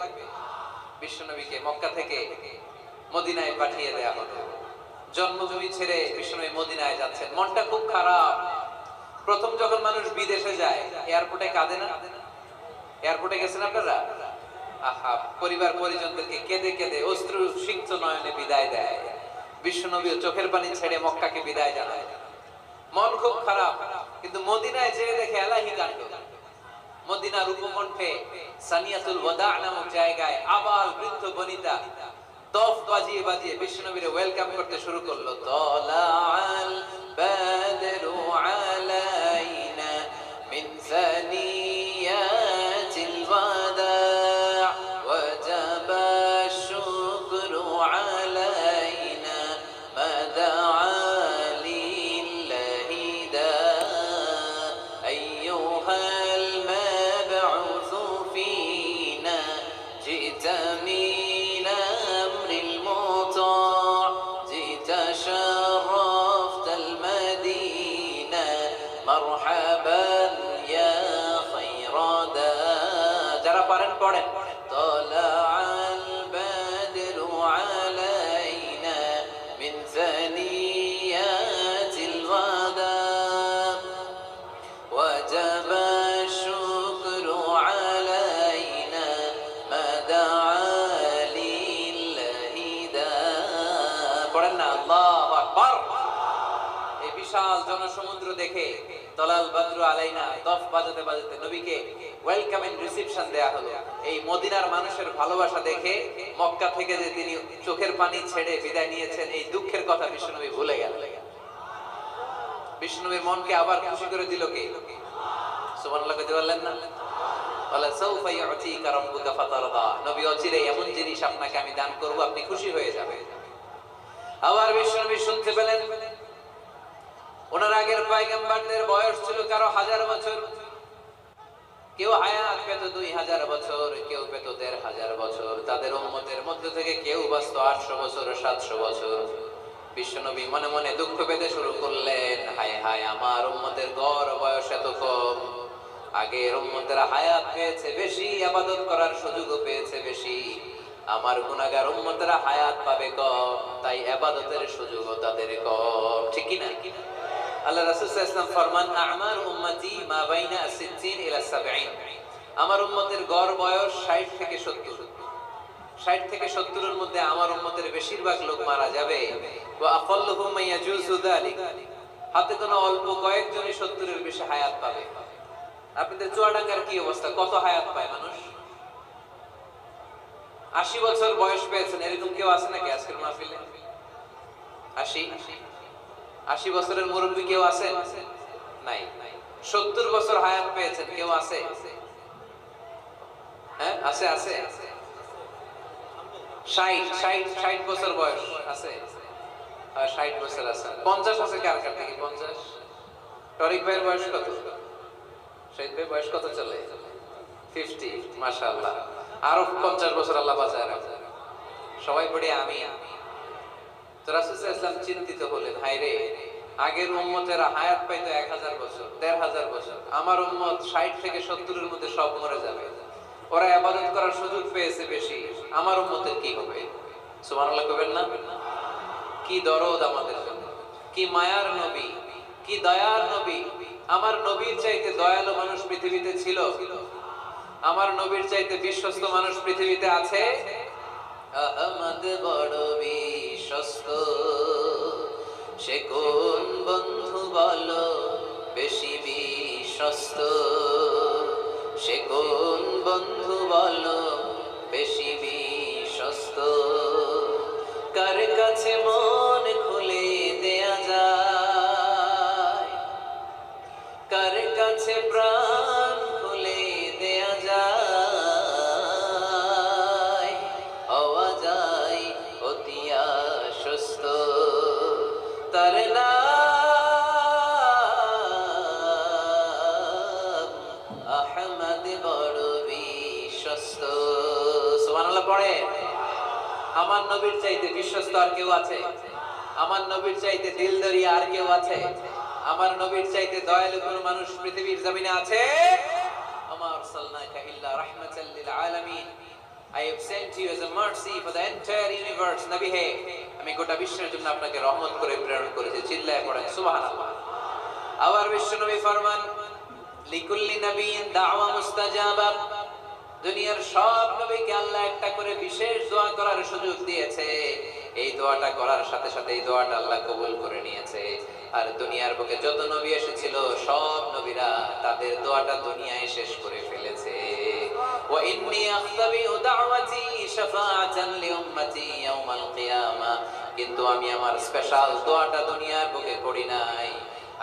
বিশ্বনবীকে মক্কা থেকে মদিনায় পাঠিয়ে দেয়া হলো। জন্মভূমি ছেড়ে বিশ্বনবী মদিনায় যাচ্ছেন, মনটা খুব খারাপ। প্রথম যখন মানুষ বিদেশে যায় এয়ারপোর্টে কাঁদে না? এয়ারপোর্টে গেছেন আপনারা? আহা, পরিবার পরিজনদেরকে কেঁদে কেঁদে অশ্রু সিক্ত নয়নে বিদায় দেয়। বিশ্বনবীও চোখের পানি ছেড়ে মক্কাকে বিদায় জানায়। মন খুব খারাপ, কিন্তু মদিনায় যেয়ে দেখে এলাহি কাণ্ড। মদিনার উপকণ্ঠে সানিয়াতুল ওয়াদা নামক জায়গায় আবাল বৃদ্ধ বনিতা তফ বাজিয়ে বাজিয়ে বিশ্বনবীরে ওয়েলকাম করতে শুরু করলো। তালাআল বাদরু আলাইনা মিন সানিয়াতিল ওয়াদা ওয়াজাবা শুকরু আলাইনা মাদা লিল্লাহি দা আইয়ুহাল মাবউসু ফিনা জিতা মিন আমরিল মুতা' জিতা শারাফতাল মাদিনা মারহাবান ইয়া খায়রাদা। যারা পারেন পড়েন। তালাআল বাদরু আলাইনা মিন সানিয়াতিল ওয়াদা ওয়াজাবা শুকরু আলাইনা মা দাআ লিল্লাহি দা। পড়েন না, আল্লাহু আকবার। এই বিশাল জনসমুদ্র দেখে তলাল বাদরু আলাইনা দফ বাজাতে বাজাতে নবীকে ওয়েলকাম এন্ড রিসিপশন দেয়া হলো। এই মদিনার মানুষের ভালোবাসা দেখে মক্কা থেকে যে তিনি চোখের পানি ছেড়ে বিদায় নিয়েছেন, এই দুঃখের কথা বিশ্বনবী ভুলে গেলেন। বিশ্বনবীর মনকে আবার খুশি করে দিল কে? সুবহানাল্লাহ কইতে বললেন না? ওয়ালা সাউফা ইউতিকা রাব্বুকা ফাতারদা। নবী অচিরে এমন জিনিস আপনাকে আমি দান করব, আপনি খুশি হয়ে যাবেন। আবার বিশ্বনবী শুনতে পেলেন ওনার আগের পয়গম্বরদের বয়স ছিল কারো 1000 বছর, কেউ হায়াত পেত 2000 বছর, কেউ পেত 1500 বছর। তাদের উম্মতের মধ্য থেকে কেউ বাঁচত 800 বছর, 700 বছর। বিশ্বনবী মনে মনে দুঃখ পেতে শুরু করলেন, হায় হায়, আমার উম্মতের গড় বয়স এত কম। আগের উম্মতেরা হায়াত পেয়েছে বেশি, ইবাদত করার সুযোগও পেয়েছে বেশি। আমার গুনাহগার উম্মতেরা হায়াত পাবে কম, তাই ইবাদতের সুযোগও তাদের কম। ঠিক কি না? আল্লাহ রাসূল সাল্লাল্লাহু আলাইহি ওয়াসাল্লাম ফরমান, আ'মার উম্মতি মা বাইনা 60 ইলা 70। আমার উম্মতের গড় বয়স 60 থেকে 70। 60 থেকে 70 এর মধ্যে আমার উম্মতের বেশিরভাগ লোক মারা যাবে। ওয়া আকাল্লুহুম মায়াজুজু যালিক, হাতে গোনা অল্প কয়েকজনই 70 এর বেশি হায়াত পাবে। আপনাদের চুয়াডাঙ্গার কি অবস্থা? কত হায়াত পায় মানুষ? 80 বছর বয়স পেয়েছেন এরকম কেউ আছে নাকি আজকের মাহফিলে? 80 বছরের মুরব্বী কেউ আছে? নাই। 70 বছর হায়াত পেয়েছেন কেউ আছে? হ্যাঁ, আছে। 60 বছর বয়স আছে, 60 বছর আছে, 50 আছে কার কার থেকে 50। টরিক ভাইয়ের বয়স কত? শহীদ ভাই বয়স কত চলে? 50। মাশাআল্লাহ, আরো 50 বছর আল্লাহ বাঁচায় রাখে। সবাই পড়ে আমি। তো রাসূল সাল্লাল্লাহু আলাইহি ওয়াসাল্লাম চিন্তিত হলেন, হায় রে, আগের উম্মতেরা হায়াত পাইতো 1000 বছর, 1500 বছর, আমার উম্মত 60 থেকে 70 এর মধ্যে সব মরে যাবে, ওরা ইবাদত করার সুযোগ পেয়েছে বেশি, আমার উম্মতের কি হবে? সুবহানাল্লাহ কইবেন না? কি দরদ আমাদের জন্য, কি মায়ার নবী, কি দয়ার নবী। আমার নবীর চাইতে দয়ালু মানুষ পৃথিবীতে ছিল? আমার নবীর চাইতে বিশ্বস্ত মানুষ পৃথিবীতে আছে? আহমদ বড় বিশ্বস্ত, সে কোন বন্ধু বলো বেশি বিশ্বস্ত, সে কোন বন্ধু বলো বেশি বিশ্বস্ত, কার কাছে মন খুলে দেয়া যায়, কার কাছে প্রাণ খুলে দেয়া যায়, হওয়া যায় অতি আশ্বস্ত, তার নাম আহমদ বড় বিশ্বস্ত। সুবহানাল্লাহ পড়ে। আমার নবীর চাইতে বিশ্বস্ত আর কেউ আছে? আমার নবীর চাইতে দিলদারিয়া আর কেউ আছে? আমার নবীর চাইতে দয়ালু কোন মানুষ পৃথিবীর জমিনে আছে? আমার সাল্লাল্লাহু ইল্লা রাহমাতাল লিল আলামিন, I have sent you as a mercy for the entire universe. নবী হে, আমি গোটা বিশ্বের জন্য আপনাকে রহমত করে প্রেরণ করেছি। চিল্লায়ে পড়েন সুবহানাল্লাহ। আবার বিশ্ব নবী ফরমান, লিকুল্লি নাবিয়্যিন দাওয়া মুস্তাজাবা। দুনিয়ার সব নবীকে আল্লাহ একটা করে বিশেষ দোয়া করার সুযোগ দিয়েছে। এই দোয়াটা করার সাথে সাথে এই দোয়াটা আল্লাহ কবুল করে নিয়েছে। আর দুনিয়ার বুকে যত নবী এসেছিল সব নবীরা তাদের দোয়াটা দুনিয়ায় শেষ করে ফেলেছে। ওয়া ইন্নী আখতাবিউ দাওয়াতি শাফাআতান লিউম্মতি ইয়াউমাল কিয়ামা। কিন্তু আমি আমার স্পেশাল দোয়াটা দুনিয়ার বুকে করি নাই,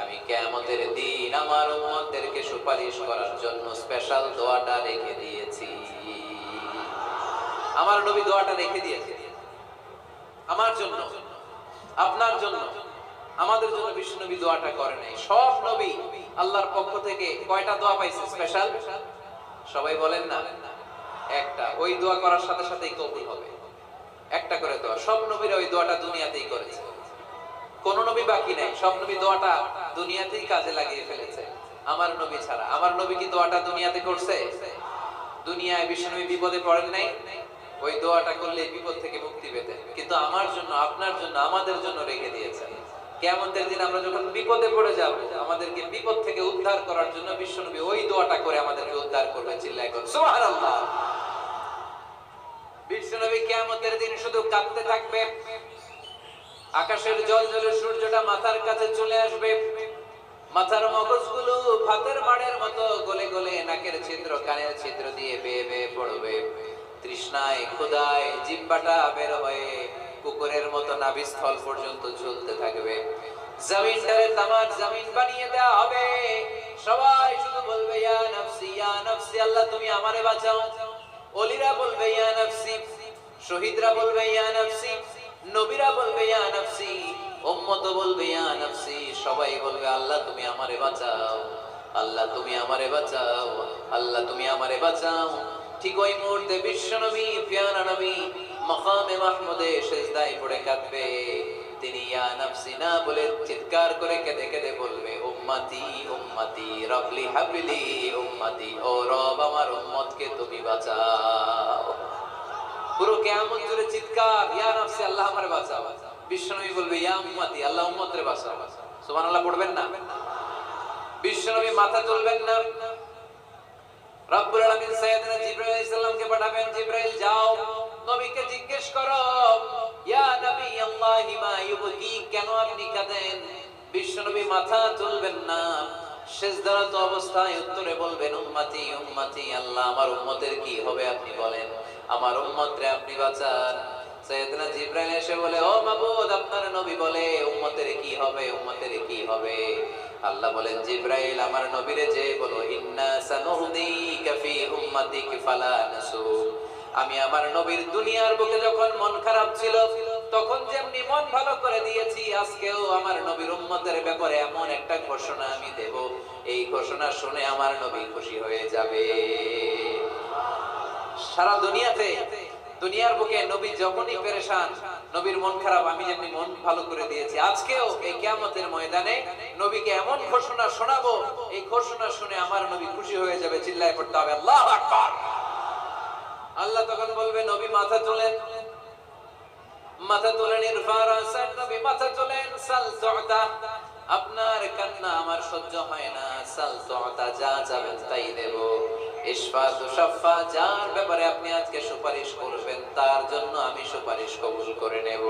আমি কিয়ামতের দিন আমার উম্মতদেরকে সুপারিশ করার জন্য স্পেশাল দোয়াটা রেখে দিয়েছি। আমার নবী দোয়াটা রেখে দিয়েছে আমার জন্য, আপনার জন্য, আমাদের জন্য। বিশ্ব নবী দোয়াটা করে নাই। সব নবী আল্লাহর পক্ষ থেকে কয়টা দোয়া পাইছে স্পেশাল? সবাই বলেন না? একটা। ওই দোয়া করার সাথে সাথেই কবুল হবে। একটা করে দোয়া, সব নবীরা ওই দোয়াটা দুনিয়াতেই করেছে। কোন নবী বাকি নাই, সব নবী দোয়াটা দুনিয়াতেই কাজে লাগিয়ে ফেলেছে। আমার নবী ছাড়া। আমার নবী কি দোয়াটা দুনিয়াতে করছে? দুনিয়ায় বিশ্ব নবী বিপদে পড়েন নাই, ওই দোয়াটা করলে বিপদ থেকে মুক্তি পেতেন। কিন্তু আমার জন্য, আপনার জন্য, আমাদের জন্য রেখে দিয়েছেন। কিয়ামতের দিন আমরা যখন বিপদে পড়ে যাব, আমাদেরকে বিপদ থেকে উদ্ধার করার জন্য বিশ্ব নবী ওই দোয়াটা করে আমাদেরকে উদ্ধার করবেন। চিল্লায় করুন সুবহানাল্লাহ। বিশ্ব নবী কিয়ামতের দিন শুধু কাঁদতে থাকবে। আকাশের জল জলে সূর্যটা মাথার কাছে চলে আসবে, মাথার মগজগুলো ভাতের মাড়ের মতো গলে গলে নাকের ছিদ্র কানের ছিদ্র দিয়ে বেয়ে বেয়ে পড়বে। তৃষ্ণায় ক্ষুধায় জিহ্বাটা বের হয়ে কুকুরের মতো নাভিস্থল পর্যন্ত ঝুলতে থাকবে। জমিনটারে তামার জমিন বানিয়ে দেওয়া হবে। সবাই শুধু বলবে ইয়া নাফসি ইয়া নাফসি, আল্লাহ তুমি আমারে বাঁচাও। ওলিরা বলবে ইয়া নাফসি, শহীদরা বলবে ইয়া নাফসি, নবীরা বলবে ইয়া নাফসি, উম্মত বলবে ইয়া নাফসি। সবাই বলবে আল্লাহ তুমি আমারে বাঁচাও, আল্লাহ তুমি আমারে বাঁচাও, আল্লাহ তুমি আমারে বাঁচাও। ঠিক ওই মুহূর্তে বিশ্ব নবী, প্যারা নবী মাকামে মাহমুদে সিজদায় পড়ে কাঁদবে। তিনি ইয়া নাফসি না বলে চিৎকার করে কেঁদে কেঁদে বলবে উম্মতি উম্মতি রবলি হাবলি উম্মতি, ও রব আমার উম্মতকে তুমি বাঁচাও। পুরো কিয়ামত জুড়ে চিৎকার ইয়া নাফসি, আল্লাহ আমারে বাঁচাও। বিশ্বনবী বলবে ইয়া উম্মতি, আল্লাহ উম্মতরে বাঁচাও। সুবহানাল্লাহ পড়বেন না? বিশ্বনবী মাথা তুলবেন না। রব্বুল আলামিন সাইয়েদনা জিবরাইল আলাইহিস সালামকে পাঠাবেন, জিবরাইল যাও নবীকে জিজ্ঞেস করো ইয়া নবী আল্লাহি মা ইউবকি, কেন আপনি কাঁদেন? বিশ্বনবী মাথা তুলবেন না, সিজদারত অবস্থায় উত্তরে বলবেন উম্মতি উম্মতি, আল্লাহ আমার উম্মতের কি হবে আপনি বলেন, আমার উম্মতরে আপনি বাঁচান। সাইয়েদনা জিবরাইল এসে বলে ও মাবুদ, আপনার নবী বলে উম্মতের কি হবে, উম্মতের কি হবে? আল্লাহ বলেন জিবরাইল আমার নবীরে যে বলো ইন্না সানুহদিকা ফি উম্মাতিক ফালা নাসু, আমি আমার নবীর দুনিয়ার বুকে যখন মন খারাপ ছিল তখন যেমনি মন ভালো করে দিয়েছি, আজকেও আমার নবীর উম্মতের ব্যাপারে এমন একটা ঘোষণা আমি দেব, এই ঘোষণা শুনে আমার নবী খুশি হয়ে যাবে। সারা দুনিয়াতে, দুনিয়ার বুকে নবী যখনই পেরেশান, নবীর মন খারাপ, আমি যেমনি মন ভালো করে দিয়েছি, আজকেও এই কিয়ামতের ময়দানে নবীকে এমন ঘোষণা শোনাবো, এই ঘোষণা শুনে আমার নবী খুশি হয়ে যাবে। চিল্লায় পড়তে হবে আল্লাহু আকবার। আল্লাহ তখন বলবে নবী মাথা তোলেন, মাথা তোলেন, ইরফা রাসাক, নবী মাথা তোলেন, সাল তু'তা, আপনার কান্না আমার সহ্য হয় না, সাল তু'তা, যা চাবেন তাই দেব। ইশফা তুশাফা, যার ব্যাপারে আপনি আজকে সুপারিশ করবেন তার জন্য আমি সুপারিশ কবুল করে নেব।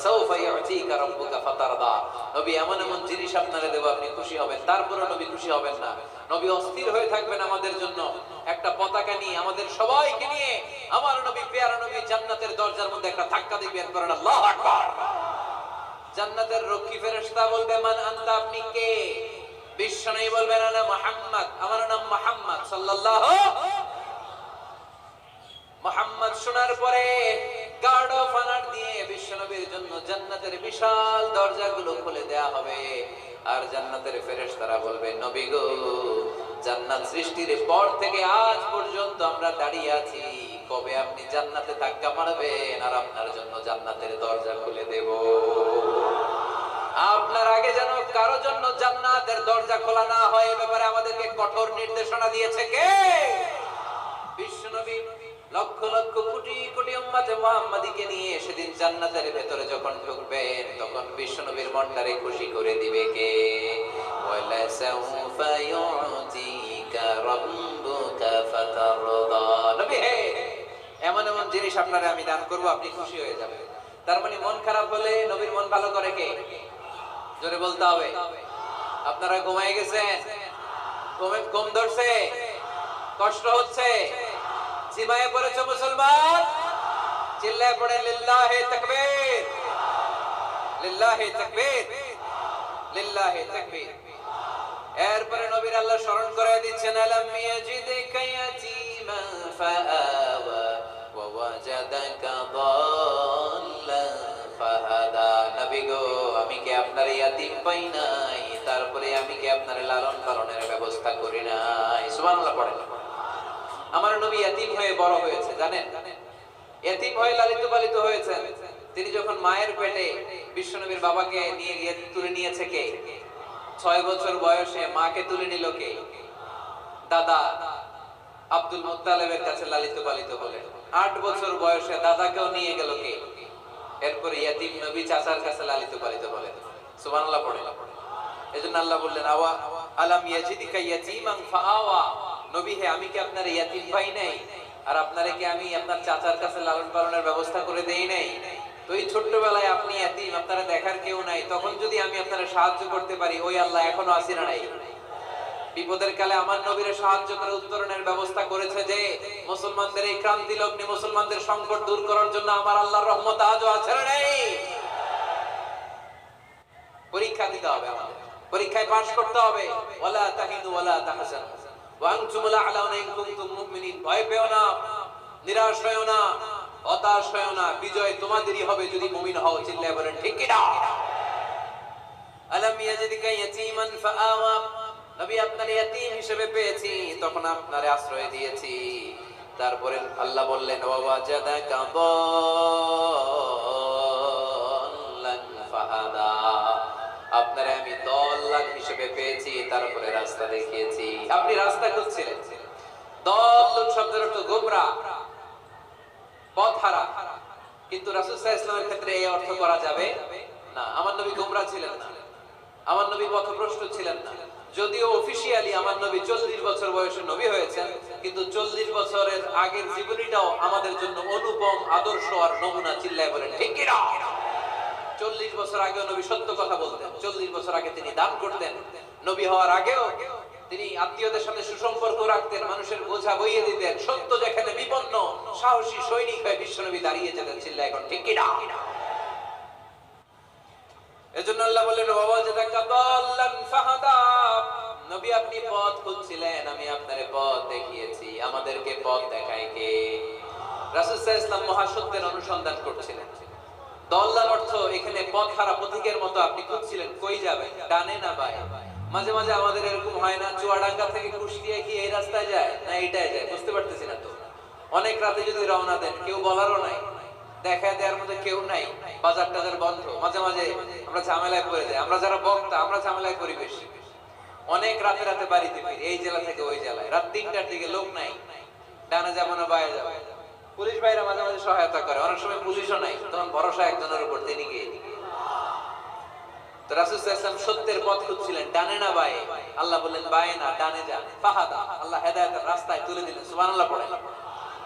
সাউফা ইউতিকা রাব্বুকা ফাতারদা, নবী এমন এমন জিনিস আপনারে দেব আপনি খুশি হবেন। তারপরে নবী খুশি হবেন না, নবী অস্থির হয়ে থাকবেন আমাদের জন্য। একটা পতাকা নিয়ে আমাদের সবাইকে নিয়ে আমার নবী, পেয়ারা নবী জান্নাতের দরজার মধ্যে একটা ধাক্কা দিবেন, করেন আল্লাহু আকবার। জান্নাতের রক্ষী ফেরেশতা বলবে মান আনতা, আপনি কে? বিশ্বনবী বলবেন আনা মুহাম্মদ, আমার নাম মুহাম্মদ সাল্লাল্লাহু। মুহাম্মদ শোনার পরে গার্ড অফ অনার দিয়ে বিশ্বনবীর জন্য জান্নাতের বিশাল দরজাগুলো খুলে দেয়া হবে। আর জান্নাতের ফেরেশতারা বলবে নবী গো, জান্নাত সৃষ্টির পর থেকে আজ পর্যন্ত আমরা দাঁড়িয়ে আছি, কবে আপনি জান্নাতে ধাক্কা মারবেন আর আপনার জন্য জান্নাতের দরজা খুলে দেব। আপনার আগে যেন কারো জন্য জান্নাতের দরজা খোলা না হয়, এ ব্যাপারে আমাদেরকে কঠোর নির্দেশনা দিয়েছে কে? বিশ্বনবী লক্ষ লক্ষ কোটি কোটি উম্মতে মুহাম্মাদীকে নিয়ে সেদিন জান্নাতের ভেতরে যখন ঢুকবেন তখন বিশ্বনবীর মনটারে খুশি করে দিবে কে? ওয়ালা সাউফা ইউতিকা রাব্বুকা ফাতারদা, নবী হে, এমন এমন জিনিস আপনারে আমি দান করব, আপনি খুশি হয়ে যাবেন। তার মানে মন খারাপ হলে নবীর মন ভালো করে কে? জোরে বলতে হবে। আপনারা ঘুমায় গেছেন, ঘুম ধরছে, কষ্ট হচ্ছে, সীমায় পড়েছে মুসলমান, চিল্লায় পড়ে লিল্লাহি তাকবীর, লিল্লাহি তাকবীর, লিল্লাহি তাকবীর। এরপরে নবীর আল্লাহ স্মরণ করে দিচ্ছেন আলাম ইয়াজিদকা ইয়াতীমান ফাআওয়া ওয়া ওয়াজাদাকা দাল্লান ফাহাদা, নবী গো, আমি কি আপনার ইয়াতীম পাই নাই, তারপরে আমি কি আপনার লালন পালনের ব্যবস্থা করি নাই? সুবহানাল্লাহ পড়েন। আমার নবী ইয়াতীম হয়ে বড় হয়েছে, জানেন? ইয়াতীম হয়ে লালিত পালিত হয়েছেন। তিনি যখন মায়ের পেটে, বিশ্বনবীর বাবাকে নিয়ে গিয়ে তুলে নিয়েছে কে? 6 বছর বয়সে মাকে তুলে নিল কে? দাদা আব্দুল মুত্তালিবের কাছে লালিত পালিত হলেন। 8 বছর বয়সে দাদাকেও নিয়ে গেল কে? এরপরে ইয়াতীম নবী চাচার কাছে লালিত পালিত হলেন। সুবহানাল্লাহ পড়েন। এজন্য আল্লাহ বললেন আওয়া আলাম ইয়াজিদিকা ইয়াতীমান ফাআওয়া, নবী হে, আমি কি আপনার ইয়াতীম পাই নাই আর আপনারে কি আমি আপনার চাচার কাছে লালন পালনের ব্যবস্থা করে দেই নাই? তো এই ছোট্টবেলায় আপনি ইয়াতীম, আপনারা দেখার কেউ নাই, তখন যদি আমি আপনারে সাহায্য করতে পারি, ওই আল্লাহ এখনো আসি না নাই? বিপদের কালে আমার নবীর সাহায্য করে উত্তরণের ব্যবস্থা করেছে যে মুসলমানদের এই ক্রান্তি লগ্নে মুসলমানদের সংকট দূর করার জন্য আমার আল্লাহর রহমত আজও আছে না নাই? পরীক্ষা দিতে হবে, আমাদের পরীক্ষায় পাস করতে হবে। ওয়ালা তাহিনু ওয়ালা তাহজানু ওয়া আনতুমুল আ'লাউনা ইন কুনতুম মুমিনিন, ভয় পেও না, নিরাশ হয়ো না, হতাশ হয়ো না, বিজয় তোমাদেরই হবে যদি মুমিন হও। চিল্লায়ে বলেন ঠিক কি না? আলাম ইয়াজিদিকা ইয়াতীমান ফাআওয়া, নবী আপনার ইয়াতীম হিসেবে পেয়েছি, তখন আপনারে আশ্রয় দিয়েছি। তারপরে আল্লাহ বললেন ওয়া ওয়াজাদাকা দাল্লান ফাহাদা, আপনারে আমি দল্লান হিসেবে পেয়েছি, তারপরে রাস্তা দেখিয়েছি। আপনি রাস্তা খুঁজছিলেন। দল্লুন শব্দের অর্থ গোমরাহ, পথহারা, কিন্তু রাসূল সাল্লাল্লাহু আলাইহি ওয়াসাল্লামের ক্ষেত্রে এই অর্থ করা যাবে না। আমার নবী গোমরাহ ছিলেন না, আমার নবী পথভ্রষ্ট ছিলেন না। যদিও অফিশিয়ালি আমার নবী 40 বছর বয়সে নবী হয়েছেন, কিন্তু 40 বছরের আগের জীবনীটাও আমাদের জন্য অনুপম আদর্শ আর নমুনা। চিল্লায় বলেন ঠিক কি না? 40 বছর আগেও নবী সত্য কথা বলতেন, 40 বছর আগে তিনি দান করতেন, নবী হওয়ার আগেও তিনি আত্মীয়দের সাথে সুসম্পর্ক রাখতেন, মানুষের বোঝা বইয়ে দিতেন, সত্য যেখানে বিপন্ন সাহসী সৈনিক হয়ে বিশ্বনবী দাঁড়িয়ে যেতেন। চিল্লায় এখন ঠিক কি না? এজন্য আল্লাহ বলেন ওয়া ওয়াজাদাকা দাল্লান ফাহাদা, নবী আপনি পথ খুঁজছিলেন, আমি আপনারে পথ দেখিয়েছি। আমাদেরকে পথ দেখায় কে? রাসূল সাল্লাল্লাহু আলাইহি ওয়াসাল্লাম মহাসত্যের অনুসন্ধান করছিলেন। দল্লার অর্থ এখানে পথ হারা পথিকের মতো আপনি খুঁজছিলেন, কই যাবেন, ডানে না বাঁয়ে। মাঝে মাঝে আমাদের এরকম হয় না, চুয়াডাঙ্গা থেকে কুষ্টিয়া কি এই রাস্তায় যায় না এইটাই যায়, বুঝতে পারতেছি না তো। অনেক রাতে যদি রওনা দেন, কেউ বলারও নাই, দেখা দেওয়ার মধ্যে কেউ নাই, বাজার টাজার বন্ধ, মাঝে মাঝে আমরা ঝামেলায় পড়ে যাই। আমরা যারা বক্তা আমরা ঝামেলায় পড়ি বেশি। অনেক রাতে রাতে বাড়িতে ফিরি, এই জেলা থেকে ওই জেলায়, রাত ৩টার দিকে লোক নাই, ডানে যাবো না বাঁয়ে যাবো। পুলিশ ভাইরা মাঝে মাঝে সহায়তা করে, অনেক সময় পুলিশও নাই, তখন ভরসা একজনের উপর, তিনি গিয়ে। তো রাসূল সাল্লাল্লাহু আলাইহি ওয়াসাল্লাম সত্যের পথ খুঁজছিলেন, ডানে না বাঁয়ে। আল্লাহ বললেন বাঁয়ে না ডানে যা, ফাহাদা, আল্লাহ হেদায়েতের রাস্তায় তুলে দিলেন। সুবহানাল্লাহ পড়েন।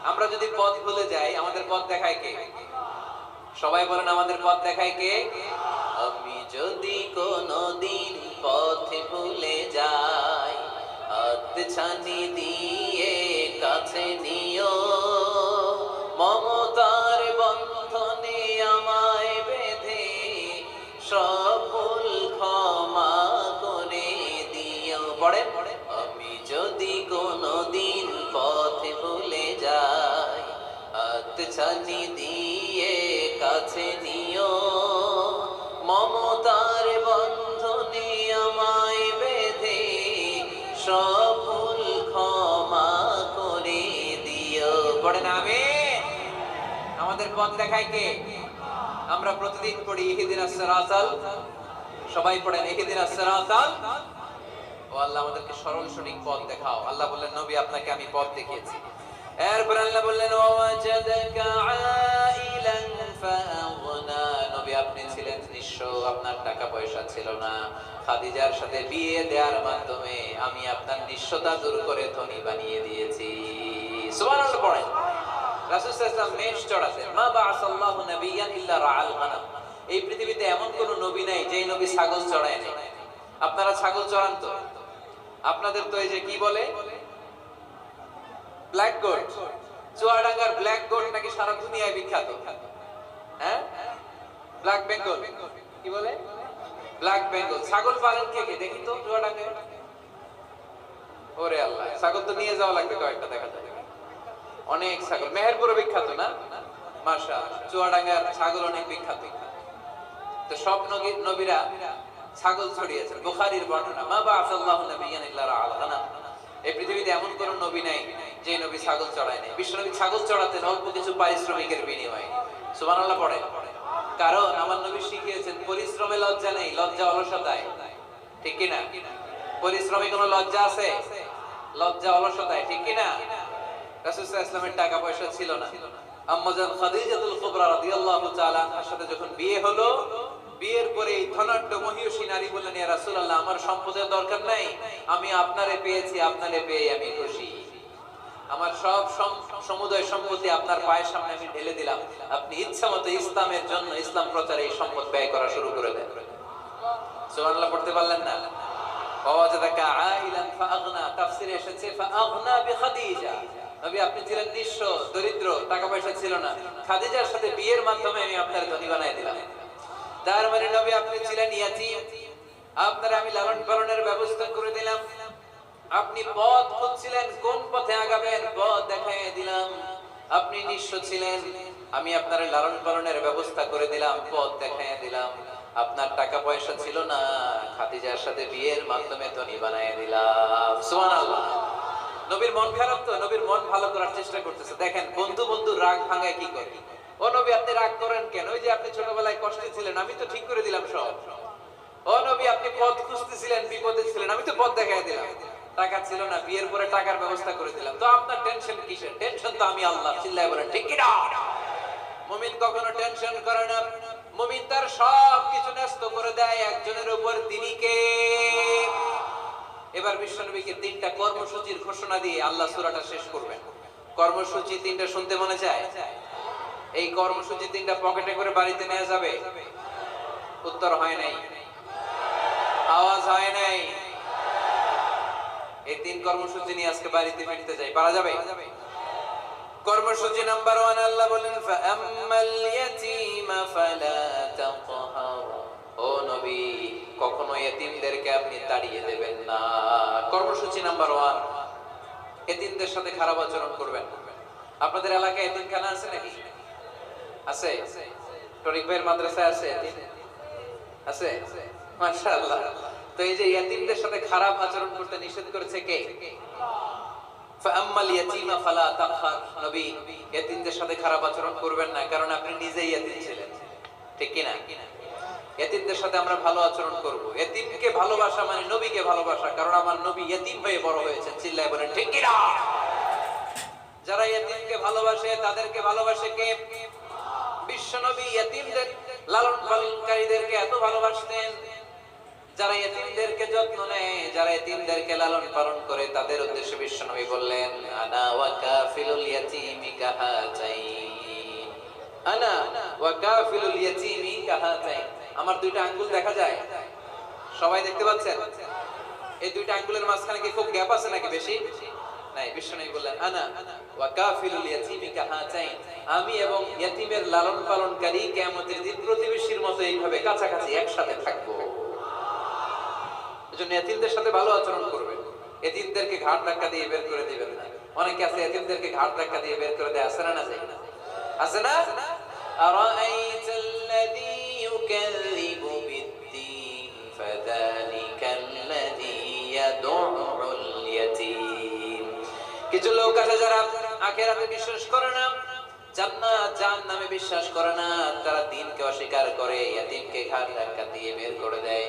আমরা যদি পথ ভুলে যাই, আমাদের পথ দেখায় কে? সবাই বলেন, আমাদের পথ দেখায় কে? আমি যদি কোনদিন পথ ভুলে যাই, হাত ছানি দিয়ে কাছে নিও, মমতার বন্ধনে আমায় বেঁধে সব ভুল ক্ষমা করে দিও। পড়েন, আমি যদি কোনদিন পথ ভুলে যাই, হাত ছানি দিয়ে কাছে নিও, মমতার বন্ধনে আমায় বেঁধে সব ভুল ক্ষমা করে দিও। পড়েন আমিন। আমাদের পথ দেখায় কে? আমরা প্রতিদিন পড়ি ইহদিনাস সিরাতাল, সবাই পড়েন ইহদিনাস সিরাতাল। ও আল্লাহ, আমাদেরকে সরল সঠিক পথ দেখাও। আল্লাহ বললেন, নবী আপনাকে আমি পথ দেখিয়েছি। এরপর আল্লাহ বললেন, ওয়াজাদাকা আইলান ফাআগনা, নবী আপনি ছিলেন নিঃস্ব, আপনার টাকা পয়সা ছিল না। খাদিজার সাথে বিয়ে দেওয়ার মাধ্যমে আমি আপনার নিঃস্বতা দূর করে ধনী বানিয়ে দিয়েছি। সুবহানাল্লাহ পড়েন। রাসূল সাল্লাল্লাহু আলাইহি ওয়াসাল্লাম মেষ চড়াতেন। মা বাআসাল্লাহু নাবিয়্যান ইল্লা রাআল গানাম, এই পৃথিবীতে এমন কোন নবী নাই যেই নবী ছাগল চড়ায় নাই। আপনারা ছাগল চড়ান তো? আপনাদের তো এই যে কি বলে ব্ল্যাক গোট, চুয়াডাঙ্গার ব্ল্যাক গোট নাকি সারা দুনিয়ায় বিখ্যাত। হ্যাঁ, ব্ল্যাক বেঙ্গল, কি বলে ব্ল্যাক বেঙ্গল। ছাগল পালন কে কে দেখি তো চুয়াডাঙ্গায়? ওরে আল্লাহ, ছাগল তো নিয়ে যাওয়া লাগবে কয়েকটা, দেখা যায় অনেক ছাগল। মেহেরপুরে বিখ্যাত না? মাশাআল্লাহ, চুয়াডাঙ্গার ছাগল অনেক বিখ্যাত। তো সব নবীরা ছাগল ছড়িয়েছেন। বুখারীর বর্ণনা, মা বাআসাল্লাহু নাবিয়্যান ইল্লা রাআল গানাম, এই পৃথিবীতে এমন কোন নবী নাই যে নবী ছাগল চড়ায় নাই। বিশ্বনবী ছাগল চড়াতেন অল্প কিছু পারিশ্রমিকের বিনিময়ে। সুবহানাল্লাহ পড়ে। কারণ আমার নবী শিখিয়েছেন, পরিশ্রমে লজ্জা নেই, লজ্জা অলসতায়। ঠিক কি না? পরিশ্রমে কোনো লজ্জা আছে? লজ্জা অলসতায়, ঠিক কি না? রাসূল সাল্লাল্লাহু আলাইহি ওয়াসাল্লামের টাকা পয়সা ছিল না। আম্মাজান খাদিজাতুল কুবরা রাদিয়াল্লাহু তাআলা আনহার সাথে যখন বিয়ে হলো, বিয়ের পরে ধনাঢ্য মহিয়সী নারী বললেন, ইয়া রাসূলুল্লাহ, আমার সম্পদের দরকার নাই, আমি আপনারে পেয়েছি, আপনারে পেয়ে আমি খুশি। আমার সব সমুদয় সম্পত্তি আপনার পায়ের সামনে আমি ঢেলে দিলাম, আপনি ইচ্ছামতো ইসলামের জন্য, ইসলাম প্রচারে এই সম্পদ ব্যয় করা শুরু করে দেন। সুবহানাল্লাহ পড়তে পারলেন না? ওয়াজাদাকা আইলান ফাআগনা, তাফসিরে এসেছে ফাআগনা বিখাদিজা, নবী আপনি ছিলেন নিঃস্ব, দরিদ্র, টাকা পয়সা ছিল না, খাদিজার সাথে বিয়ের মাধ্যমে আমি আপনার ধনী বানায় দিলাম। তার মানে নবী আপনি ছিলেন ইয়াতীম, আপনার আমি লালন পালনের ব্যবস্থা করে দিলাম। আপনি পথ খুঁজছিলেন, কোন পথে আগাবেন, পথ দেখায় দিলাম। আপনি নিঃস্ব ছিলেন, আমি আপনার লালন পালনের ব্যবস্থা করে দিলাম, পথ দেখায় দিলাম। আপনার টাকা পয়সা ছিল না, খাদিজার সাথে বিয়ের মাধ্যমে ধনী বানায় দিলাম। সুবহানাল্লাহ। নবীর মন খারাপ তো, নবীর মন ভালো করার চেষ্টা করতেছে। দেখেন বন্ধু বন্ধু রাগ ভাঙায় কি করে। ও নবী আপনি রাগ করেন কেন? ওই যে আপনি ছোটবেলায় কষ্টে ছিলেন, আমি তো ঠিক করে দিলাম সব। ও নবী আপনি পথ খুঁজতেছিলেন, বিপদে ছিলেন, আমি তো পথ দেখায় দিলাম। টাকা ছিল না, বিয়ের পরে টাকার ব্যবস্থা করে দিলাম। তো আপনার টেনশন কিসের? টেনশন তো আমি আল্লাহ। চিল্লায় বলেন ঠিক কি না? মুমিন কখনো টেনশন করে না। মুমিন তার সব কিছু ন্যস্ত করে দেয় একজনের উপর, তিনি কে? এবার বিশ্বনবীকে 3টা কর্মসূচির ঘোষণা দিয়ে আল্লাহ সূরাটা শেষ করবেন। কর্মসূচি 3টা শুনতে মনে চায়? এই কর্মসূচি 3টা পকেটে করে বাড়িতে নেওয়া যাবে? উত্তর হয় নাই, আওয়াজ হয় নাই। এই 3 কর্মসূচি নিয়ে আজকে বাড়িতে ফিরতে যাই, পারা যাবে? কর্মসূচি নাম্বার 1, আল্লাহ বলেন ফাআম্মাল ইয়াতীমা ফালা তাকহার ও নবী, কখনো এতিমদেরকে আপনি তাড়িয়ে দেবেন না। কর্মসূচি নাম্বার 1, এতিমদের সাথে খারাপ আচরণ করবেন। আপনাদের এলাকায় এতিমখানা আছে নাকি? আছে? টরিক ভাইয়ের মাদ্রাসায় আছে এতিম? আছে? মাশাআল্লাহ। তো এই যে এতিমদের সাথে খারাপ আচরণ করতে নিষেধ করেছে কে? ফাআম্মাল ইয়াতীমা ফালা তাকহার। নবী, এতিমদের সাথে খারাপ আচরণ করবেন না, কারণ আপনি নিজেই এতিম ছিলেন। ঠিক কি না? এতিমদের সাথে আমরা ভালো আচরণ করব। এতিমকে ভালোবাসা মানে নবীকে ভালোবাসা, কারণ আমার নবী এতিম হয়ে বড় হয়েছেন। চিল্লায় বলেন ঠিক কি না? যারা এতিমকে ভালোবাসে তাদেরকে ভালোবাসে কে? বিশ্ব নবী এতিমদের লালন পালনকারীদেরকে এত ভালোবাসতেন। যারা এতিমদেরকে যত্ন নেয়, যারা এতিমদেরকে লালন পালন করে, তাদের উদ্দেশ্যে বিশ্ব নবী বললেন, আনা ওয়া কাফিলুল ইয়াতীমি কাহাতাইন। আনা ওয়া কাফিলুল ইয়াতীমি কাহাতাইন। আমার দুইটা আঙ্গুল দেখা যায়? সবাই দেখতে পাচ্ছেন? এই দুইটা আঙ্গুলের মাঝখানে কি খুব গ্যাপ আছে নাকি বেশি? নাই। বিশ্বনবী বললেন, আনা ওয়া কাফিলুল ইয়াতীমি কাহাতাইন। আমি এবং ইয়াতীমের লালন পালনকারী কিয়ামতের দিন প্রতিবেশীর মতো এইভাবে কাছাকাছি একসাথে থাকবো। এজন্য এতিমদের সাথে ভালো আচরণ করবেন। এতিমদেরকে ঘাড় ধাক্কা দিয়ে বের করে দিবেন না। অনেকে আছে এতিমদেরকে ঘাড় ধাক্কা দিয়ে বের করে দেয়, আছে না? না যায়? আছে না? আরাআইতাল্লাযী ইউকাযযিবু বিদ্দীন ফাযালিকাল্লাযী ইয়াদউল ইয়াতীম। কিছু লোক আছে যারা আখিরাতে বিশ্বাস করে না, জান্নাত জাহান্নামে বিশ্বাস করে না, তারা দ্বীনকে অস্বীকার করে, এতিমকে ঘাড় ধাক্কা দিয়ে বের করে দেয়।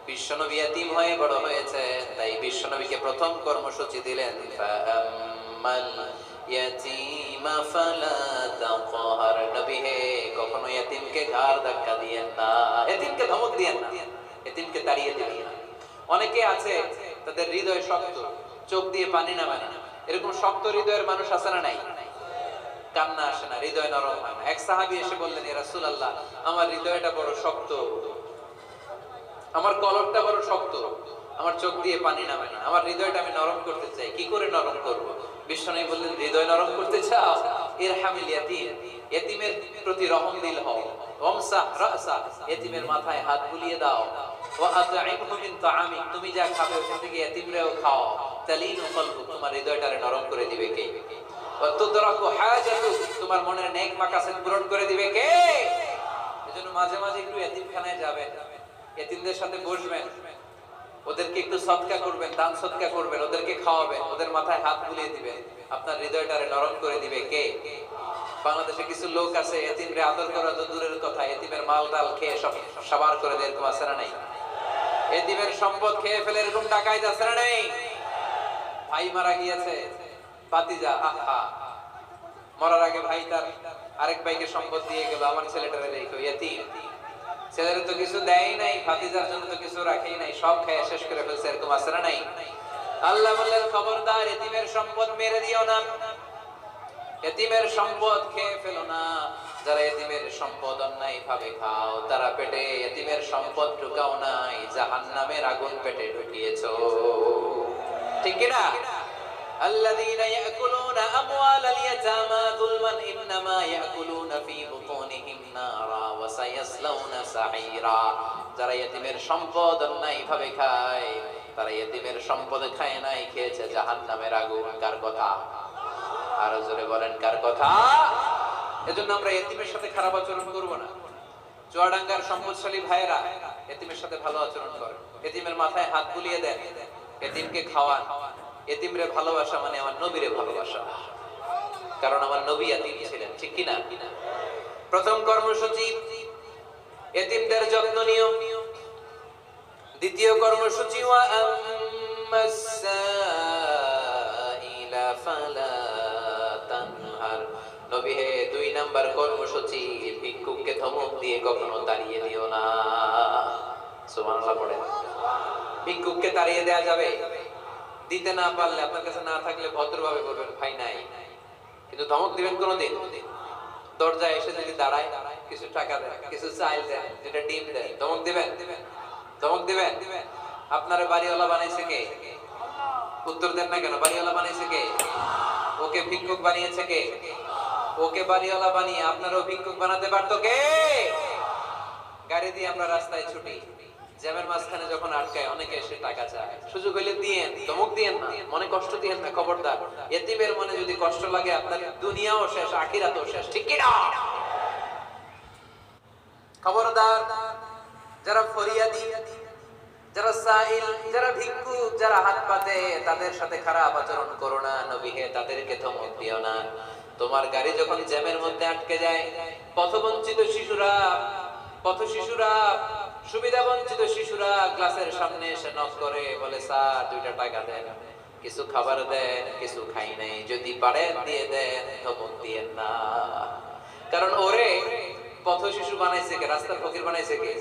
বিশ্বনবী এতিম হয়ে বড় হয়েছে, তাই বিশ্বনবীকে প্রথম কর্মসূচি দিলেন, ফাআম্মাল ইয়াতীমা ফালা তাকহার। নবী হে, কখনো এতিমকে ঘাড় ধাক্কা দিয়েন না, এতিমকে ধমক দিয়েন না, এতিমকে তাড়িয়ে দিবেন না। অনেকে আছে তাদের হৃদয় শক্ত, চোখ দিয়ে পানি নামে না। এরকম শক্ত হৃদয়ের মানুষ আছে না নাই? কান্না আসে না, হৃদয় নরম হয় না। এক সাহাবী এসে বললেন, ইয়া রাসূলুল্লাহ, আমার হৃদয়টা বড় শক্ত, আমার কলবটা বড় শক্ত, আমার চোখ দিয়ে পানি নামে না, আমার হৃদয়টা আমি নরম করতে চাই, কি করে নরম করব? বিশ্বনবী বললেন, হৃদয় নরম করতে চাও? ইরহামিল ইয়াতীম, এতিমের প্রতি রহম দিল হও। ওয়ামসাহ রাসা, এতিমের মাথায় হাত বুলিয়ে দাও। ওয়া আত'ইমহু মিন তাআমিক, তুমি যা খাবে ওখান থেকে এতিমরেও খাও। তালিনু কলবুক, তোমার হৃদয়টারে নরম করে দিবে কে? ওয়া তুদরাকু হাজাতুক, তোমার মনের নেক মাকাসিদ পূরণ করে দিবে কে? এজন্য মাঝে মাঝে একটু এতিমখানায় যাবেন, এতিমদের সাথে বসবেন, ওদেরকে একটু সদকা করবেন, দান সদকা করবেন, ওদেরকে খাওয়াবেন, ওদের মাথায় হাত বুলিয়ে দিবেন। আপনার হৃদয়টারে নরম করে দিবে কে? বাংলাদেশে কিছু লোক আছে, এতিমরে আদর করা তো দূরের কথা, এতিমের মাল ডাল খেয়ে সব সাবার করে দেয়, এরকম আছে না নাই? এতিমের সম্পদ খেয়ে ফেলে এরকম ডাকাইত আছে না নাই? ভাই মারা গিয়েছে, ভাতিজা আহা, মরার আগে ভাই তার আরেক ভাইকে সম্পদ দিয়ে গেল, আমার ছেলেটারে রেখো, এতিম। ছেলের তো কিছু দেয় নাই, ভাতিজার জন্য তো কিছু রাখেই নাই, সব খেয়ে শেষ করে ফেলছে, এরকম আছে না নাই? আল্লাহ বললেন, খবরদার, এতিমের সম্পদ মেরে দিও না, এতিমের সম্পদ খেয়ে ফেলো না। যারা এতিমের সম্পদ অন্যায় ভাবে খাও, তারা পেটে এতিমের সম্পদ ঢুকাও নাই, জাহান্নামের আগুন পেটে ঢুকিয়েছো। ঠিক কি না? আল্লাযীনা ইয়াকুলুনা আমওয়ালাল ইয়াতামা যুলমান ইন্নামা ইয়াকুলুনা ফী বুতুনিহিম নারা ওয়া সায়াসলাউনা সাঈরা। যারা এতিমের সম্পদ অন্যায়ভাবে খায়, তারা এতিমের সম্পদ খায় নাই, খেয়েছে জাহান্নামের আগুন। কার কথা? আরো জোরে বলেন, কার কথা? এজন্য আমরা এতিমের সাথে খারাপ আচরণ করব না। চুয়াডাঙ্গার সম্পদশালী ভাইয়েরা এতিমের সাথে ভালো আচরণ করেন, এতিমের মাথায় হাত বুলিয়ে দেন, এতিমকে খাওয়ান। এতিমরে ভালোবাসা মানে আমার নবীরে ভালোবাসা, কারণ আমার নবী এতিম ছিলেন। ঠিক কি না? প্রথম কর্মসূচি এতিমদের যত্ন নিও। দ্বিতীয় কর্মসূচি ওয়া আম্মাস সাইলা ফালা তানহার। নবী হে, 2 নাম্বার কর্মসূচি, ভিক্ষুককে ধমক দিয়ে কখনো তাড়িয়ে দিও না। সুবহানাল্লাহ পড়েন। ভিক্ষুককে তাড়িয়ে দেয়া যাবে? দিতে না পারলে, আপনার কাছে না থাকলে ভদ্রভাবে বলবেন, ভাই নাই, কিন্তু ধমক দিবেন কোনদিন? দরজায় এসে যদি দাঁড়ায়, কিছু টাকা দেন, কিছু চাল দেন, যেটা ডিম দেন, ধমক দিবেন? ধমক দিবেন? আপনারা বাড়িওয়ালা বানাইছে কে? উত্তর দেন না কেন? বাড়িওয়ালা বানাইছে কে? ওকে ভিক্ষুক বানিয়েছে কে? ওকে বাড়িওয়ালা বানিয়ে আপনারও ভিক্ষুক বানাতে পারতো কে? গাড়ি দিয়ে আমরা রাস্তায় ছুটি, জ্যামের মাঝখানে যখন আটকায় অনেকে এসে টাকা চায়, সুযোগ হইলে দিয়েন, ধমক দিয়েন না, মনে কষ্ট দিয়েন না, খবরদার। এতিমের মনে যদি কষ্ট লাগে আপনার দুনিয়াও শেষ, আখিরাতও শেষ, ঠিক কি না? খবরদার। যারা ফরিয়াদি, যারা সাইল, যারা ভিক্ষুক, যারা হাত পাতে, তাদের সাথে খারাপ আচরণ করো না। নবী হে, তাদেরকে ধমক দিও না। তোমার গাড়ি যখন জ্যামের মধ্যে আটকে যায়, পথবঞ্চিত শিশুরা, পথ শিশুরা, সুবিধা বঞ্চিত শিশুরা ক্লাসের সামনে এসে নক করে, বলে স্যার 2টা টাকা দেন, কিছু খাবার দেন, কিছু খাই নাই, যদি পারেন দিয়ে দেন, ধমক দিয়েন না। কারণ ওরে পথ শিশু বানাইছে কে? রাস্তার ফকির বানাইছে কে?